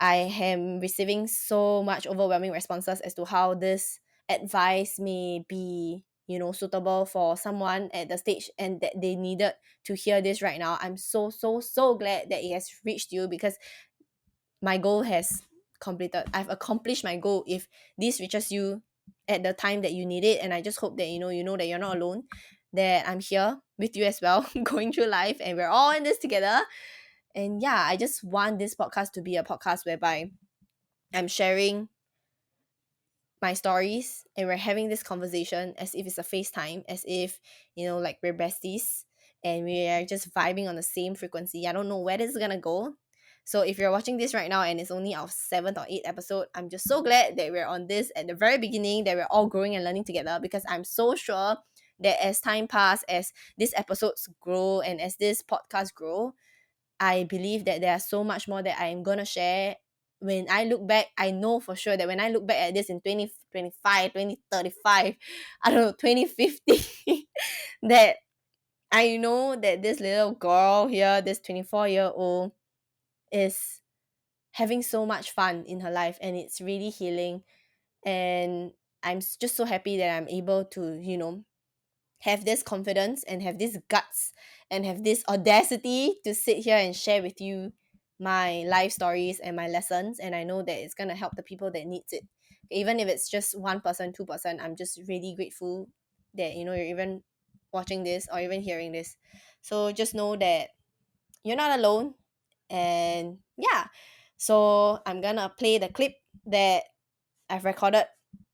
I am receiving so much overwhelming responses as to how this advice may be, suitable for someone at the stage, and that they needed to hear this right now. I'm so glad that it has reached you, because my goal has completed. I've accomplished my goal if this reaches you at the time that you need it. And I just hope that you know that you're not alone, that I'm here with you as well, going through life, and we're all in this together. And yeah, I just want this podcast to be a podcast whereby I'm sharing my stories, and we're having this conversation as if it's a FaceTime, as if, like we're besties, and we are just vibing on the same frequency. I don't know where this is gonna go. So if you're watching this right now and it's only our 7th or 8th episode, I'm just so glad that we're on this at the very beginning, that we're all growing and learning together, because I'm so sure that as time passes, as these episodes grow and as this podcast grow, I believe that there are so much more that I am gonna share. When I look back, I know for sure that when I look back at this in 2025, 2035, I don't know, 2050, that I know that this little girl here, this 24-year-old, is having so much fun in her life, and it's really healing. And I'm just so happy that I'm able to, have this confidence and have this guts and have this audacity to sit here and share with you my life stories and my lessons. And I know that it's going to help the people that needs it, even if it's just 1%, 2%. I'm just really grateful that you're even watching this or even hearing this. So just know that you're not alone. And yeah, so I'm gonna play the clip that I've recorded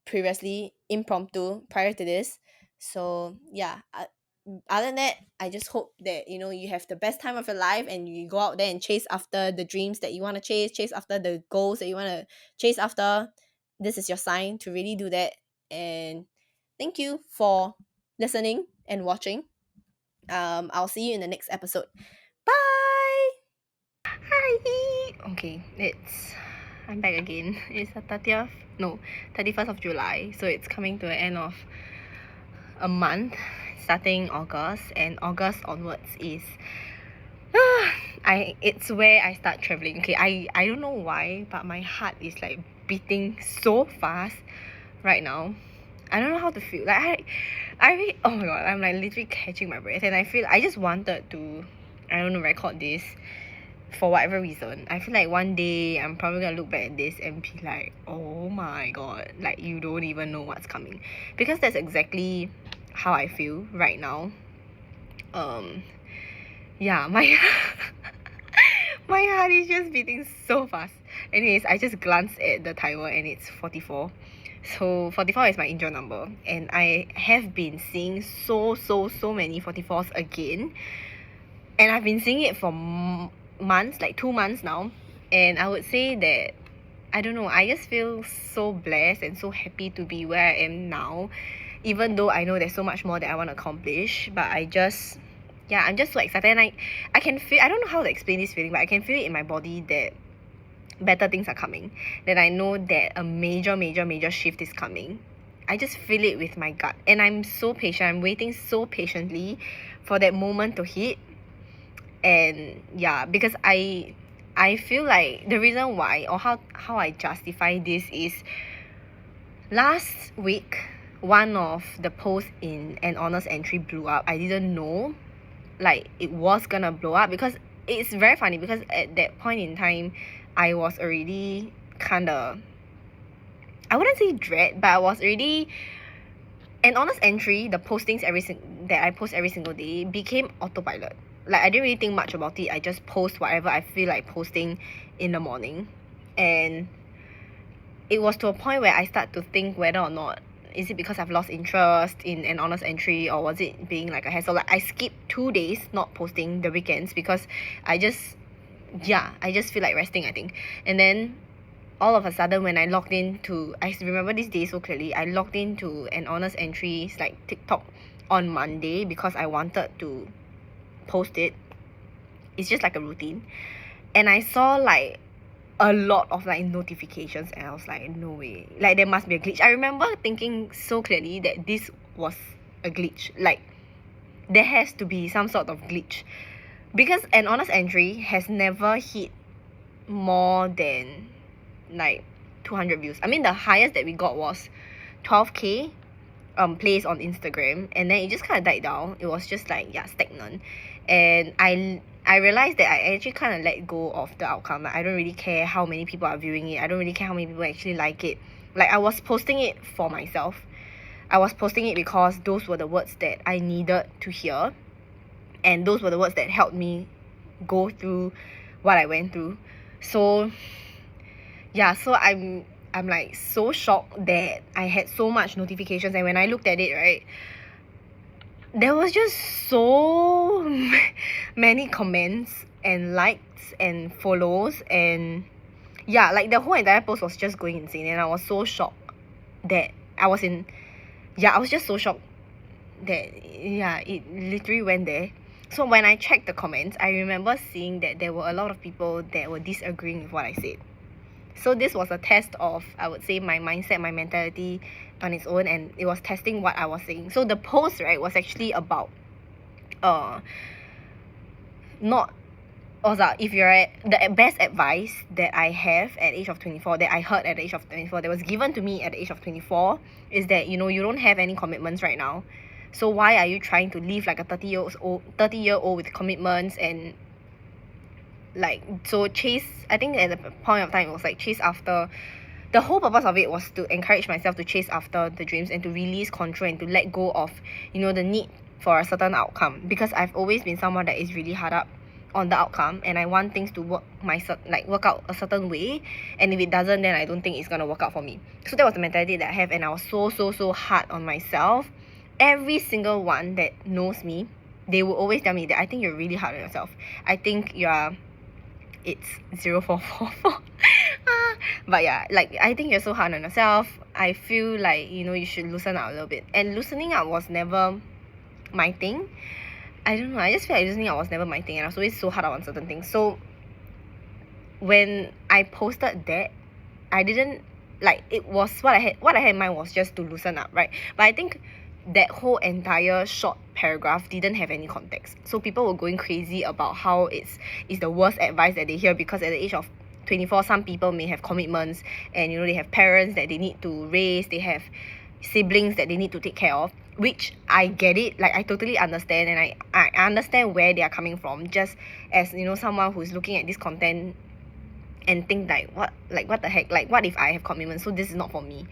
previously, impromptu, prior to this. So yeah, other than that, I just hope that you have the best time of your life, and you go out there and chase after the dreams that you want to chase after the goals that you want to chase after. This is your sign to really do that. And thank you for listening and watching. I'll see you in the next episode. Bye. Hi. Okay, I'm back again. It's the 31st of July, so it's coming to the end of a month, starting August, and August onwards is it's where I start traveling. Okay, I don't know why, but my heart is like beating so fast right now. I don't know how to feel. Like I really, oh my god, I'm like literally catching my breath, and I feel I just wanted to, I don't know, record this for whatever reason. I feel like one day I'm probably gonna look back at this and be like, oh my god, like you don't even know what's coming, because that's exactly how I feel right now. Yeah, my my heart is just beating so fast. Anyways, I just glanced at the timer and it's 44. So 44 is my angel number, and I have been seeing so many 44s again, and I've been seeing it for months, like 2 months now. And I would say that, I don't know, I just feel so blessed and so happy to be where I am now, even though I know there's so much more that I want to accomplish. But I just, yeah, I'm just so excited, and I can feel, I don't know how to explain this feeling, but I can feel it in my body that better things are coming, that I know that a major shift is coming. I just feel it with my gut, and I'm so patient. I'm waiting so patiently for that moment to hit. And yeah, because I feel like the reason why, or how I justify this is, last week one of the posts in an honest entry blew up. I didn't know like it was gonna blow up, because it's very funny, because at that point in time I was already kinda, I wouldn't say dread, but I was already, an honest entry, the postings that I post every single day became autopilot. Like I didn't really think much about it. I just post whatever I feel like posting in the morning. And it was to a point where I start to think whether or not, is it because I've lost interest in an honest entry, or was it being like a hassle. Like I skipped 2 days not posting the weekends, because I just feel like resting, I think. And then all of a sudden, when I logged into, I remember this day so clearly, I logged into an honest entries like TikTok on Monday because I wanted to post it. It's just like a routine. And I saw like a lot of like notifications, and I was like, no way, like there must be a glitch. I remember thinking so clearly that this was a glitch, like there has to be some sort of glitch, because an honest entry has never hit more than like 200 views. I mean, the highest that we got was 12k plays on Instagram, and then it just kind of died down. It was just like, yeah, stagnant. And I realized that I actually kind of let go of the outcome. Like, I don't really care how many people are viewing it. I don't really care how many people actually like it. Like I was posting it for myself. I was posting it because those were the words that I needed to hear, and those were the words that helped me go through what I went through. So yeah, so I'm like so shocked that I had so much notifications, and when I looked at it, right, there was just so many comments and likes and follows, and yeah, like the whole entire post was just going insane, and I was so shocked that I was just so shocked that, yeah, it literally went there. So when I checked the comments, I remember seeing that there were a lot of people that were disagreeing with what I said. So this was a test of, I would say, my mindset, my mentality on its own, and it was testing what I was saying. So the post, right, was actually about not, also, if you're at the best advice that I have at age of 24, that I heard at the age of 24, that was given to me at the age of 24, is that, you know, you don't have any commitments right now. So why are you trying to live like a 30-year-old with commitments? And like, so chase, I think at the point of time it was like chase after, the whole purpose of it was to encourage myself to chase after the dreams and to release control and to let go of, you know, the need for a certain outcome, because I've always been someone that is really hard up on the outcome, and I want things to work out a certain way, and if it doesn't, then I don't think it's gonna work out for me. So that was the mentality that I have, and I was so hard on myself. Every single one that knows me, they will always tell me that I think you're really hard on yourself. I think it's 0444. But yeah, like I think you're so hard on yourself. I feel like, you know, you should loosen up a little bit. And loosening up was never my thing. I don't know, I just feel like loosening up was never my thing, and I was always so hard on certain things. So when I posted that, I didn't, like, it was what I had in mind was just to loosen up, right? But I think that whole entire short paragraph didn't have any context. So people were going crazy about how it's the worst advice that they hear, because at the age of 24, some people may have commitments, and you know, they have parents that they need to raise, they have siblings that they need to take care of, which I get it, like I totally understand, and I understand where they are coming from. Just as, you know, someone who's looking at this content and think like, what the heck, like what if I have commitments, so this is not for me.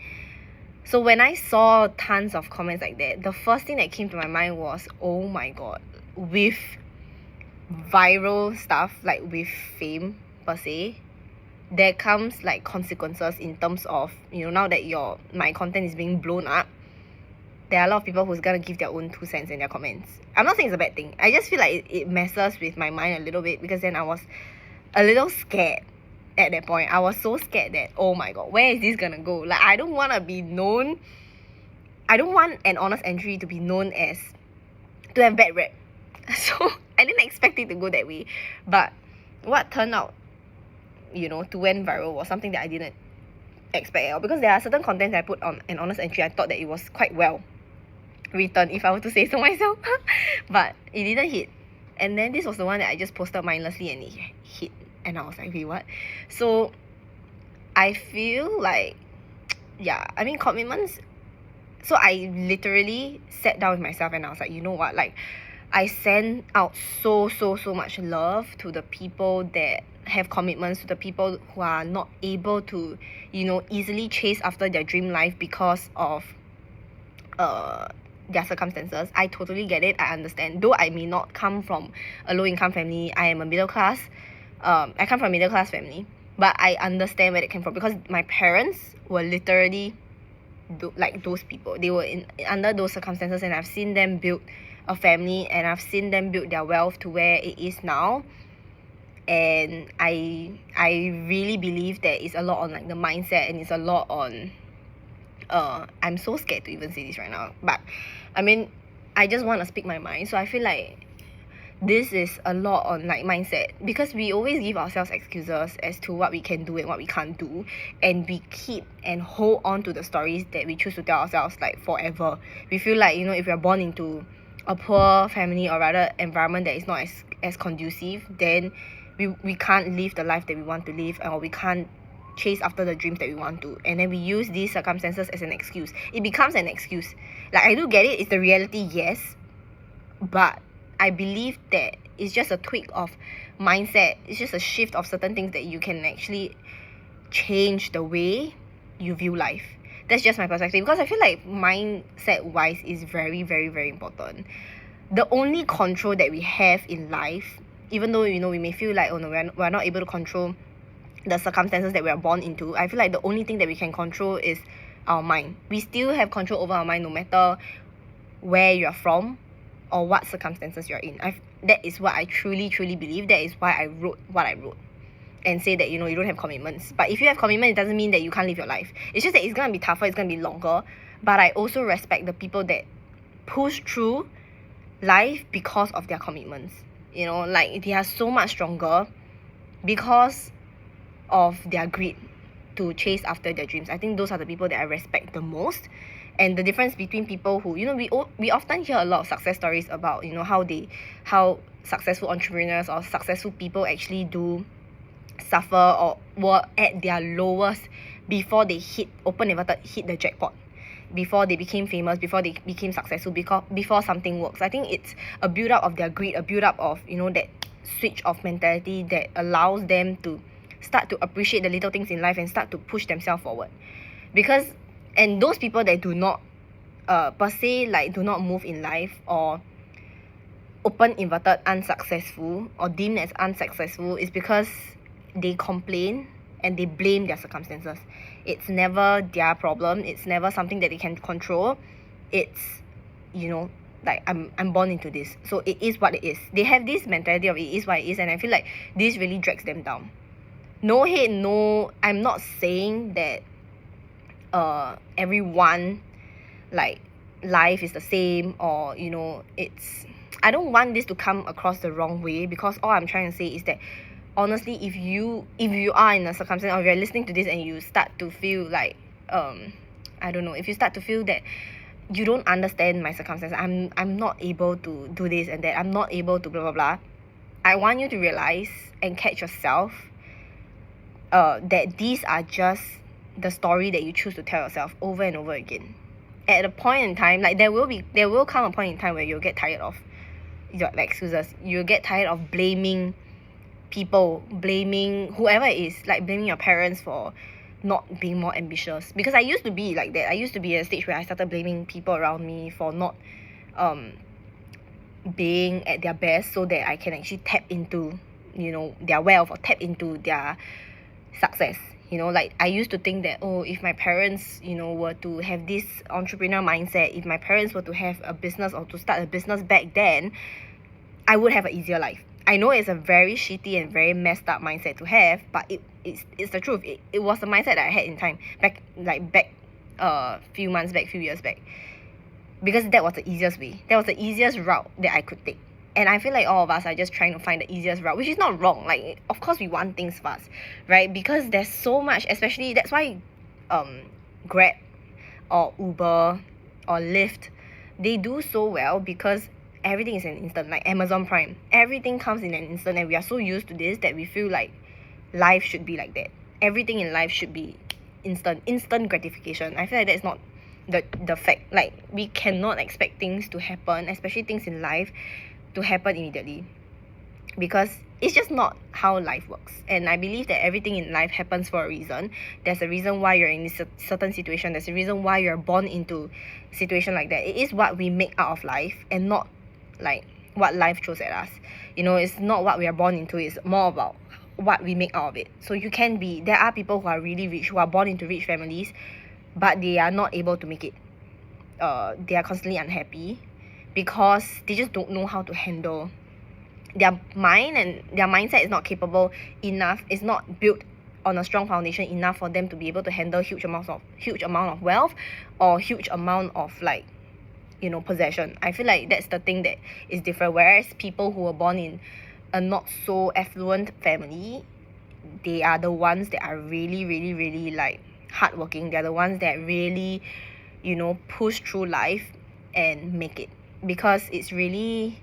So when I saw tons of comments like that, the first thing that came to my mind was, oh my god, with viral stuff, like with fame per se, there comes like consequences in terms of, you know, now that my content is being blown up, there are a lot of people who's gonna give their own 2 cents in their comments. I'm not saying it's a bad thing. I just feel like it messes with my mind a little bit, because then I was a little scared at that point. I was so scared that, oh my god, where is this gonna go? Like, I don't want an honest entry to be known as, to have bad rep. So I didn't expect it to go that way. But what turned out, to went viral was something that I didn't expect at all, because there are certain content that I put on an honest entry. I thought that it was quite well written, if I were to say so myself. But it didn't hit. And then this was the one that I just posted mindlessly and it hit. And I was like, wait, what? So I feel like, yeah, I mean, commitments. So I literally sat down with myself and I was like, you know what? Like, I send out so much love to the people that have commitments, to the people who are not able to, easily chase after their dream life because of their circumstances. I totally get it. I understand. Though I may not come from a low income family, I am a middle class. I come from a middle class family, but I understand where it came from, because my parents were literally like those people. They were under those circumstances, and I've seen them build a family, and I've seen them build their wealth to where it is now. And I really believe that it's a lot on like the mindset, and it's a lot on I'm so scared to even say this right now, but I mean, I just want to speak my mind. So I feel like this is a lot on like mindset, because we always give ourselves excuses as to what we can do and what we can't do, and we keep and hold on to the stories that we choose to tell ourselves like forever. We feel like, if you're born into a poor family, or rather environment that is not as conducive, then we can't live the life that we want to live, or we can't chase after the dreams that we want to, and then we use these circumstances as an excuse. It becomes an excuse. Like, I do get it, it's the reality, yes, but I believe that it's just a tweak of mindset. It's just a shift of certain things that you can actually change the way you view life. That's just my perspective, because I feel like mindset wise is very important. The only control that we have in life, even though we may feel like, oh no, we're not able to control the circumstances that we are born into, I feel like the only thing that we can control is our mind. We still have control over our mind, no matter where you're from or what circumstances you're in. That is what I truly believe. That is why I wrote what I wrote, and say that, you don't have commitments. But if you have commitment, it doesn't mean that you can't live your life. It's just that it's gonna be tougher, it's gonna be longer. But I also respect the people that push through life because of their commitments. Like, they are so much stronger because of their greed to chase after their dreams. I think those are the people that I respect the most. And the difference between people who, we often hear a lot of success stories about, how successful entrepreneurs or successful people actually do suffer or were at their lowest before they hit the jackpot, before they became famous, before they became successful, before something works. I think it's a build up of their greed, a build up of, that switch of mentality that allows them to start to appreciate the little things in life and start to push themselves forward. And those people that do not per se, like, do not move in life, or open inverted unsuccessful, or deemed as unsuccessful, is because they complain and they blame their circumstances. It's never their problem. It's never something that they can control. It's, like, I'm born into this, so it is what it is. They have this mentality of it is what it is, and I feel like this really drags them down. No hate, no, I'm not saying that everyone, like, life is the same, or it's, I don't want this to come across the wrong way, because all I'm trying to say is that, honestly, if you are in a circumstance, or if you're listening to this and you start to feel like I don't know, if you start to feel that you don't understand my circumstances, I'm not able to do this and that, I'm not able to blah blah blah, I want you to realize and catch yourself that these are just the story that you choose to tell yourself over and over again. At a point in time, like, there will come a point in time where you'll get tired of your excuses. You'll get tired of blaming people, blaming whoever it is, like blaming your parents for not being more ambitious. Because I used to be like that. I used to be at a stage where I started blaming people around me for not being at their best, so that I can actually tap into, their wealth, or tap into their success. Like, I used to think that, oh, if my parents, were to have this entrepreneur mindset, if my parents were to have a business or to start a business back then, I would have an easier life. I know it's a very shitty and very messed up mindset to have, but it's the truth. It was the mindset that I had in time back few months back, few years back, because that was the easiest way. That was the easiest route that I could take. And I feel like all of us are just trying to find the easiest route, which is not wrong. Like, of course we want things fast, right? Because there's so much, especially that's why Grab or Uber or Lyft, they do so well because everything is an instant. Like Amazon Prime, everything comes in an instant, and we are so used to this that we feel like life should be like that. Everything in life should be instant gratification. I feel like that's not the fact. Like, we cannot expect things to happen, especially things in life, to happen immediately, because it's just not how life works. And I believe that everything in life happens for a reason. There's a reason why you're in this certain situation. There's a reason why you're born into a situation like that. It is what we make out of life, and not like what life throws at us. You know, it's not what we are born into, it's more about what we make out of it. So there are people who are really rich, who are born into rich families, but they are not able to make it. They are constantly unhappy because they just don't know how to handle their mind, and their mindset is not capable enough, it's not built on a strong foundation enough for them to be able to handle huge amount of wealth, or huge amount of, like, you know, possession. I feel like that's the thing that is different. Whereas people who were born in a not so affluent family, they are the ones that are really, really, really, like, hardworking. They're the ones that really, you know, push through life and make it, because it's really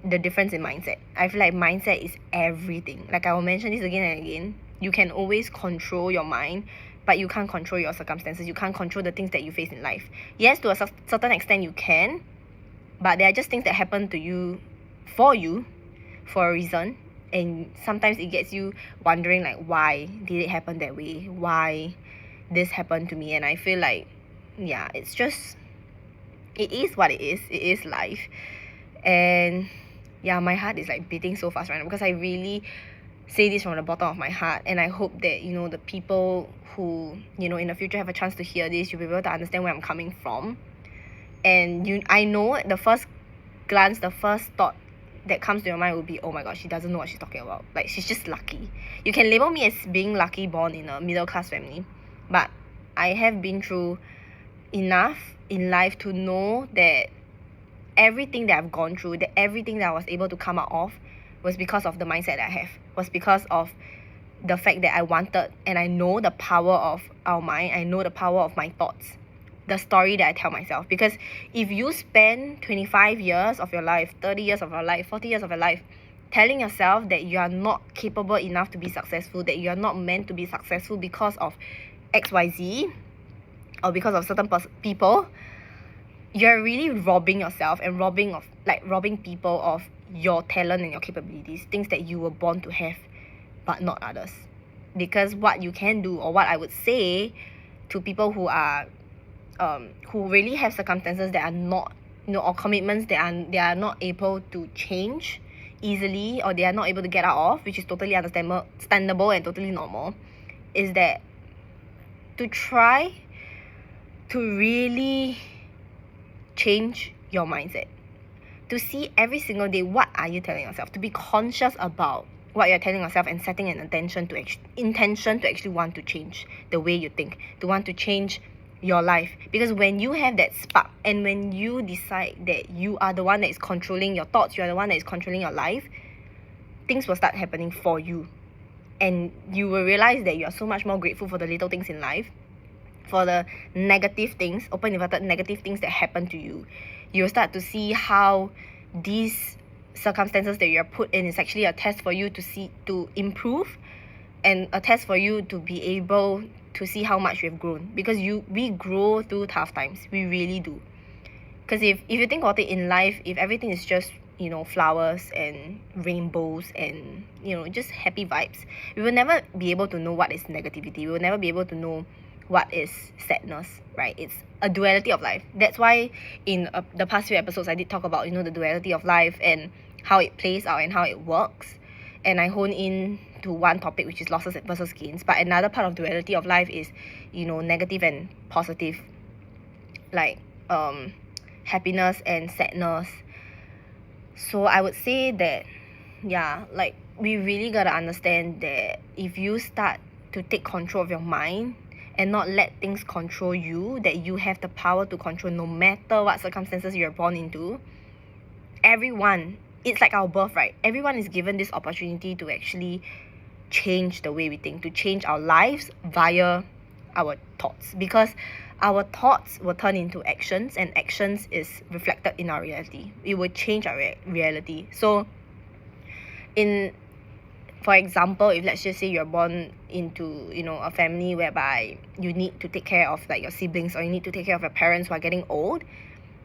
the difference in mindset. I feel like mindset is everything. Like, I will mention this again and again. You can always control your mind, but you can't control your circumstances. You can't control the things that you face in life. Yes, to a certain extent you can, but there are just things that happen to you for a reason. And sometimes it gets you wondering, like, why did it happen that way? Why this happened to me? And I feel like, yeah, it's just, it is what it is. It is life. And yeah, my heart is like beating so fast right now, because I really say this from the bottom of my heart. And I hope that, you know, the people who, you know, in the future have a chance to hear this, you'll be able to understand where I'm coming from. And I know the first glance, the first thought that comes to your mind will be, oh my god, she doesn't know what she's talking about. Like, she's just lucky. You can label me as being lucky, born in a middle class family, but I have been through enough in life to know that everything that I've gone through, that everything that I was able to come out of, was because of the mindset that I have, was because of the fact that I wanted, and I know the power of our mind, I know the power of my thoughts, the story that I tell myself. Because if you spend 25 years of your life, 30 years of your life, 40 years of your life telling yourself that you are not capable enough to be successful, that you are not meant to be successful because of XYZ, or because of certain people, you're really robbing yourself and robbing people of your talent and your capabilities, things that you were born to have, but not others. Because what you can do, or what I would say to people who are who really have circumstances that are not, you know, or commitments that they are not able to change easily, or they are not able to get out of, which is totally understandable and totally normal, is that to try to really change your mindset, to see every single day what are you telling yourself, to be conscious about what you're telling yourself, and setting an intention to actually want to change the way you think, to want to change your life. Because when you have that spark, and when you decide that you are the one that is controlling your thoughts, you are the one that is controlling your life, things will start happening for you. And you will realize that you are so much more grateful for the little things in life, for the negative things, open inverted negative things that happen to you. You'll start to see how these circumstances that you're put in is actually a test for you to improve, and a test for you to be able to see how much you've grown. Because we grow through tough times, we really do. Because if you think about it, in life, if everything is just, you know, flowers and rainbows and, you know, just happy vibes, we will never be able to know what is negativity. We will never be able to know what is sadness, right? It's a duality of life. That's why in the past few episodes I did talk about, you know, the duality of life and how it plays out and how it works. And I hone in to one topic, which is losses versus gains. But another part of duality of life is, you know, negative and positive, like happiness and sadness. So I would say that, yeah, like, we really gotta understand that if you start to take control of your mind and not let things control you, that you have the power to control no matter what circumstances you're born into. Everyone it's like our birthright. Everyone is given this opportunity to actually change the way we think, to change our lives via our thoughts, because our thoughts will turn into actions, and actions is reflected in our reality. It will change our reality. So in for example, if let's just say you're born into, you know, a family whereby you need to take care of like your siblings, or you need to take care of your parents who are getting old,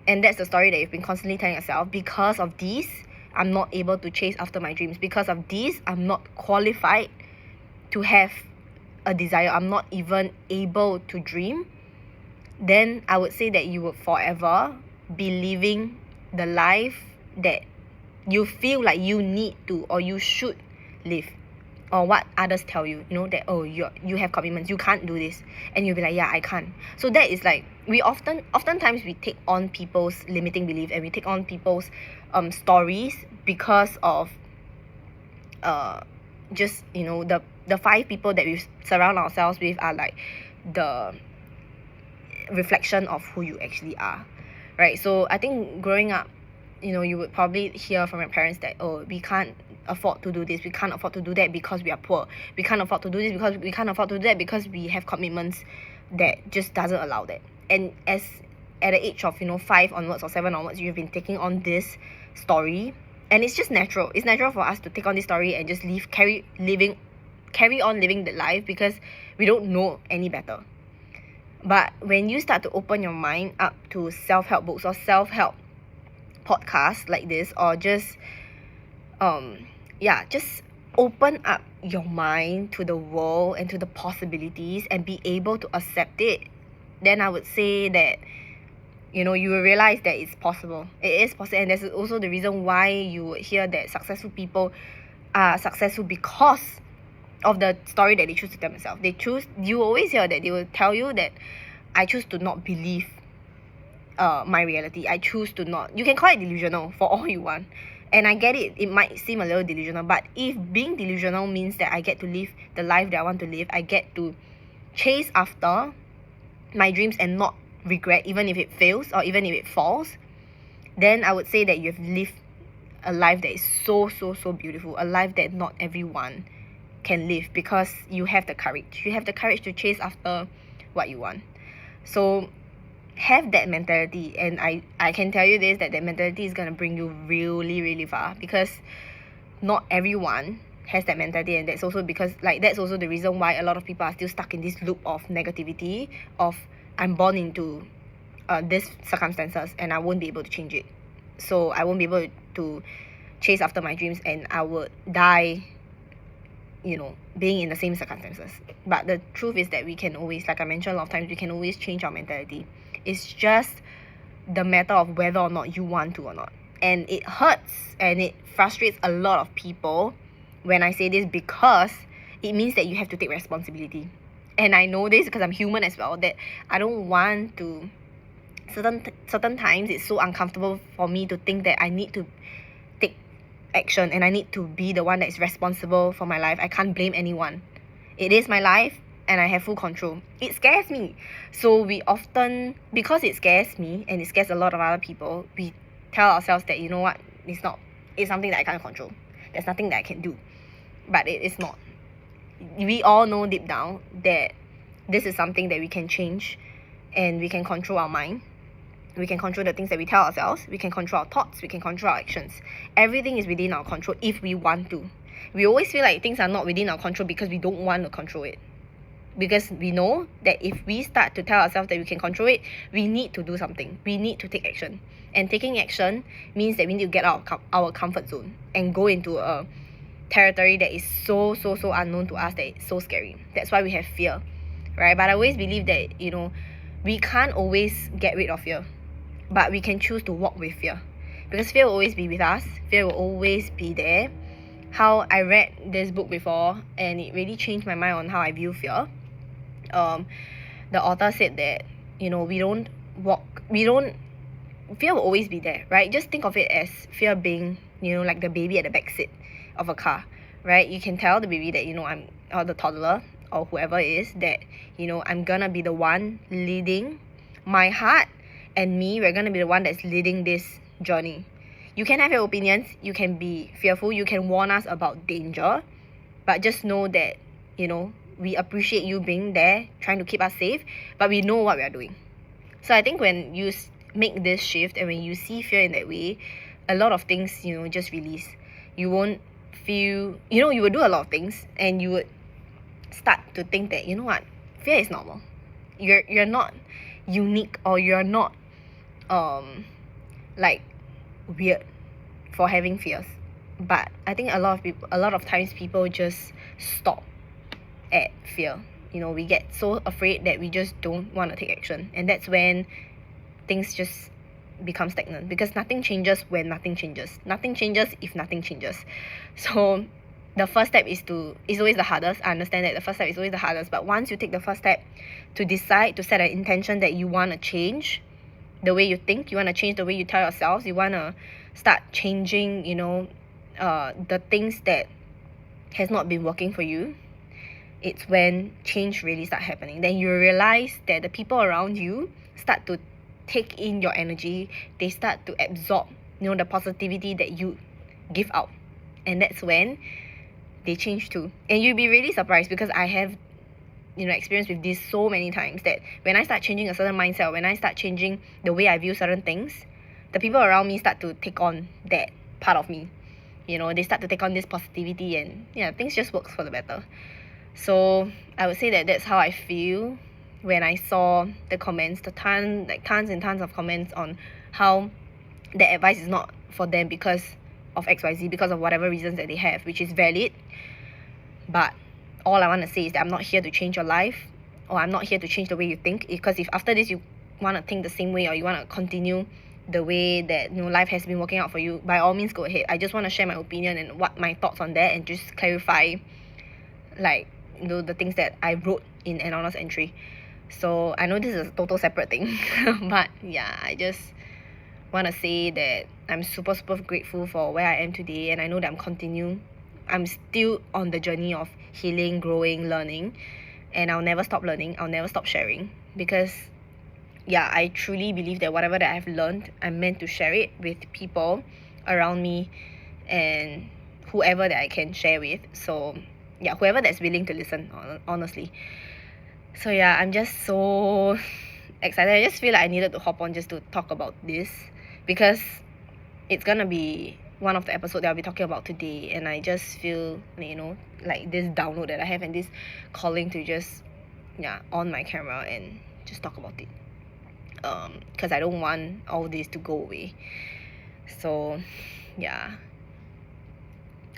and that's the story that you've been constantly telling yourself, because of this I'm not able to chase after my dreams, because of this I'm not qualified to have a desire, I'm not even able to dream, then I would say that you would forever be living the life that you feel like you need to or you should live, or what others tell you, you know, that oh, you have commitments, you can't do this, and you'll be like, yeah, I can't. So that is like, we oftentimes we take on people's limiting belief, and we take on people's stories because of just, you know, the 5 people that we surround ourselves with are like the reflection of who you actually are, right? So I think growing up, you know, you would probably hear from your parents that, oh, we can't afford to do this, we can't afford to do that because we are poor, we can't afford to do this because we can't afford to do that because we have commitments that just doesn't allow that. And as at the age of, you know, 5 onwards or 7 onwards, you've been taking on this story, and it's just natural. It's natural for us to take on this story and just carry on living the life, because we don't know any better. But when you start to open your mind up to self-help books or self-help podcasts like this, or just just open up your mind to the world and to the possibilities and be able to accept it, then I would say that, you know, you will realize that it's possible. It is possible. And that's also the reason why you would hear that successful people are successful because of the story that they choose to tell themselves. You always hear that they will tell you that I choose to not believe my reality. I choose to not. You can call it delusional for all you want. And I get it. It might seem a little delusional. But if being delusional means that I get to live the life that I want to live, I get to chase after my dreams and not regret even if it fails or even if it falls, then I would say that you've lived a life that is so beautiful. A life that not everyone can live, because you have the courage. You have the courage to chase after what you want. So have that mentality, and I can tell you this, that mentality is going to bring you really far, because not everyone has that mentality. And that's also because, like, that's also the reason why a lot of people are still stuck in this loop of negativity of, I'm born into this circumstances and I won't be able to change it, so I won't be able to chase after my dreams, and I would die, you know, being in the same circumstances. But the truth is that we can always, like I mentioned a lot of times, we can always change our mentality. It's just the matter of whether or not you want to or not. And it hurts and it frustrates a lot of people when I say this, because it means that you have to take responsibility. And I know this because I'm human as well, that I don't want to, certain times it's so uncomfortable for me to think that I need to take action and I need to be the one that is responsible for my life. I can't blame anyone. It is my life and I have full control. It scares me. So we often, because it scares me and it scares a lot of other people, we tell ourselves that, you know what, it's something that I can't control. There's nothing that I can do. But it is not. We all know deep down that this is something that we can change, and we can control our mind. We can control the things that we tell ourselves. We can control our thoughts. We can control our actions. Everything is within our control if we want to. We always feel like things are not within our control because we don't want to control it. Because we know that if we start to tell ourselves that we can control it, we need to do something. We need to take action. And taking action means that we need to get out of our comfort zone and go into a territory that is so unknown to us, that it's so scary. That's why we have fear, right? But I always believe that, you know, we can't always get rid of fear, but we can choose to walk with fear, because fear will always be with us. Fear will always be there. How I read this book before, and it really changed my mind on how I view fear. The author said that, you know, fear will always be there, right? Just think of it as fear being, you know, like the baby at the back seat of a car, right? You can tell the baby that, you know, or the toddler or whoever it is, that, you know, I'm gonna be the one leading. My heart and me, we're gonna be the one that's leading this journey. You can have your opinions, you can be fearful, you can warn us about danger, but just know that, you know, we appreciate you being there, trying to keep us safe, but we know what we are doing. So I think when you make this shift and when you see fear in that way, a lot of things, you know, just release. You won't feel, you know, you will do a lot of things and you would start to think that, you know what, fear is normal. You're not unique, or you're not like weird for having fears. But I think a lot of times people just stop at fear. You know, we get so afraid that we just don't want to take action, and that's when things just become stagnant, because nothing changes when nothing changes. Nothing changes if nothing changes. So the first step is always the hardest. I understand that the first step is always the hardest, but once you take the first step to decide, to set an intention that you want to change the way you think, you want to change the way you tell yourselves, you want to start changing, you know, the things that has not been working for you, it's when change really start happening. Then you realize that the people around you start to take in your energy, they start to absorb, you know, the positivity that you give out, and that's when they change too. And you'll be really surprised, because I have, you know, experience with this so many times, that when I start changing a certain mindset, when I start changing the way I view certain things, the people around me start to take on that part of me. You know, they start to take on this positivity, and yeah, things just works for the better. So I would say that that's how I feel when I saw the comments, tons and tons of comments on how the advice is not for them because of XYZ, because of whatever reasons that they have, which is valid. But all I want to say is that I'm not here to change your life, or I'm not here to change the way you think. Because if after this you want to think the same way, or you want to continue the way that, you know, life has been working out for you, by all means go ahead. I just want to share my opinion and what my thoughts on that, and just clarify, like, you know, the things that I wrote in an anonymous entry. So I know this is a total separate thing, but yeah, I just want to say that I'm super grateful for where I am today, and I know that I'm still on the journey of healing, growing, learning, and I'll never stop learning, I'll never stop sharing, because yeah, I truly believe that whatever that I've learned, I'm meant to share it with people around me and whoever that I can share with. So yeah, whoever that's willing to listen, honestly. So yeah, I'm just so excited. I just feel like I needed to hop on just to talk about this, because it's gonna be one of the episodes that I'll be talking about today, and I just feel, you know, like this download that I have and this calling to just, yeah, on my camera and just talk about it, because I don't want all this to go away. So yeah,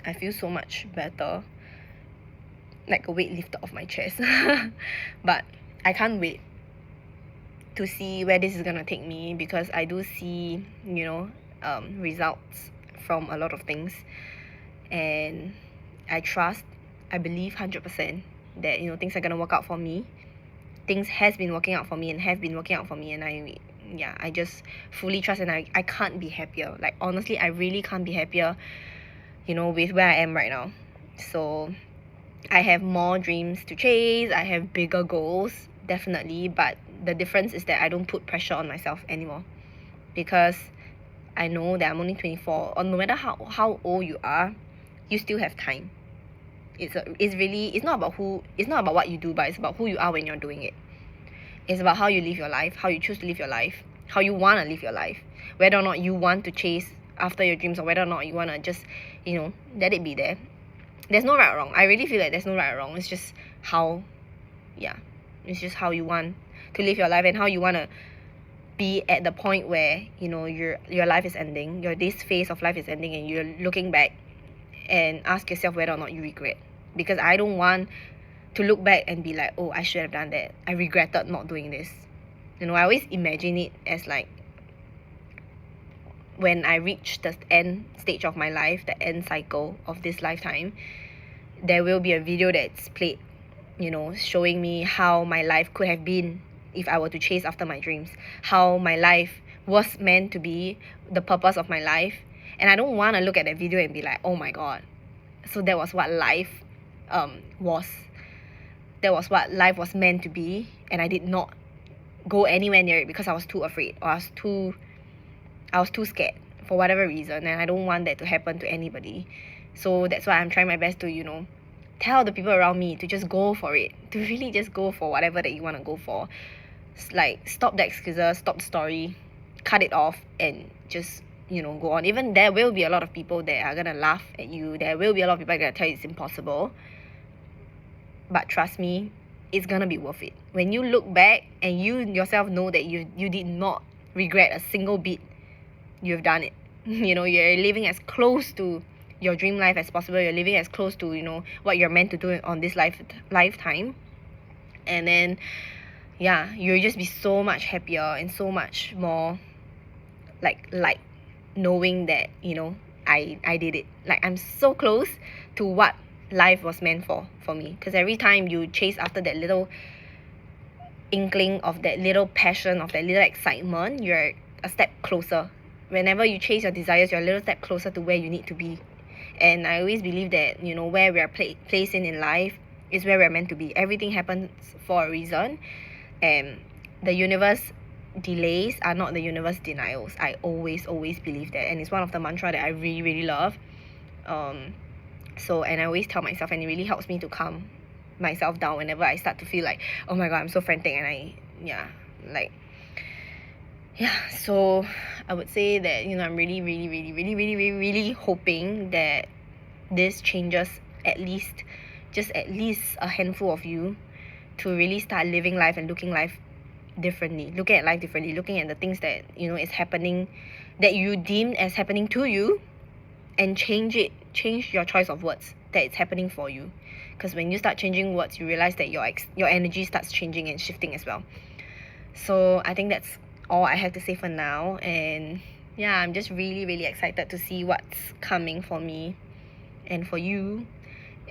I feel so much better, like a weight lifted off my chest. But I can't wait to see where this is gonna take me, because I do see, you know, results from a lot of things, and I believe 100% that, you know, things are gonna work out for me. Things has been working out for me and have been working out for me, and I just fully trust, and I can't be happier. Like, honestly, I really can't be happier, you know, with where I am right now. So I have more dreams to chase, I have bigger goals, definitely, but the difference is that I don't put pressure on myself anymore, because I know that I'm only 24, or no matter how old you are, you still have time. It's not about what you do, but it's about who you are when you're doing it. It's about how you live your life, how you choose to live your life, how you want to live your life, whether or not you want to chase after your dreams, or whether or not you want to just, you know, let it be there. There's no right or wrong. I really feel like there's no right or wrong. It's just how, yeah, it's just how you want to live your life, and how you want to be at the point where, you know, your life is ending, this phase of life is ending, and you're looking back and ask yourself whether or not you regret. Because I don't want to look back and be like, oh, I should have done that, I regretted not doing this. You know, I always imagine it as like, when I reach the end stage of my life, the end cycle of this lifetime, there will be a video that's played, you know, showing me how my life could have been if I were to chase after my dreams, how my life was meant to be, the purpose of my life. And I don't want to look at that video and be like, oh my god, so that was what life was. That was what life was meant to be, and I did not go anywhere near it because I was too afraid, or I was too scared for whatever reason, and I don't want that to happen to anybody. So that's why I'm trying my best to, tell the people around me to just go for it, to really just go for whatever that you want to go for. Like, stop the excuses, stop the story, cut it off, and just, go on. Even there will be a lot of people that are gonna laugh at you, there will be a lot of people that are gonna tell you it's impossible, but trust me, it's gonna be worth it. When you look back and you yourself know that you did not regret a single bit, you've done it. You're living as close to your dream life as possible. You're living as close to, what you're meant to do on this lifetime. And then, yeah, you'll just be so much happier and so much more like knowing that, I did it. Like, I'm so close to what life was meant for me. Because every time you chase after that little inkling of that little passion, of that little excitement, you're a step closer. Whenever you chase your desires, you're a little step closer to where you need to be. And I always believe that, where we are placed in life is where we're meant to be. Everything happens for a reason, and the universe delays are not the universe denials. I always believe that, and it's one of the mantra that I really, really love. And I always tell myself, and it really helps me to calm myself down whenever I start to feel like, oh my god, I'm so frantic, and so I would say that, I'm really, really, really, really, really, really, really hoping that this changes at least a handful of you to really start living life and looking at life differently, looking at the things that, is happening, that you deem as happening to you, and change your choice of words that it's happening for you. Because when you start changing words, you realize that your energy starts changing and shifting as well. So I think that's all I have to say for now, and yeah, I'm just really, really excited to see what's coming for me and for you.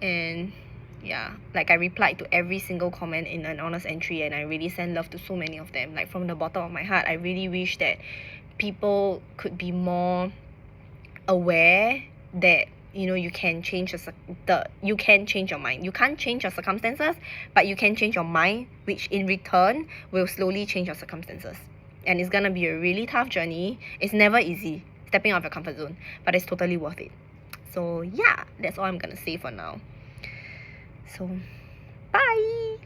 And yeah, like, I replied to every single comment in an honest entry, and I really send love to so many of them. Like, from the bottom of my heart, I really wish that people could be more aware that, you can change you can change your mind. You can't change your circumstances, but you can change your mind, which in return will slowly change your circumstances. And it's gonna be a really tough journey. It's never easy stepping out of your comfort zone, but it's totally worth it. So yeah, that's all I'm gonna say for now. So bye.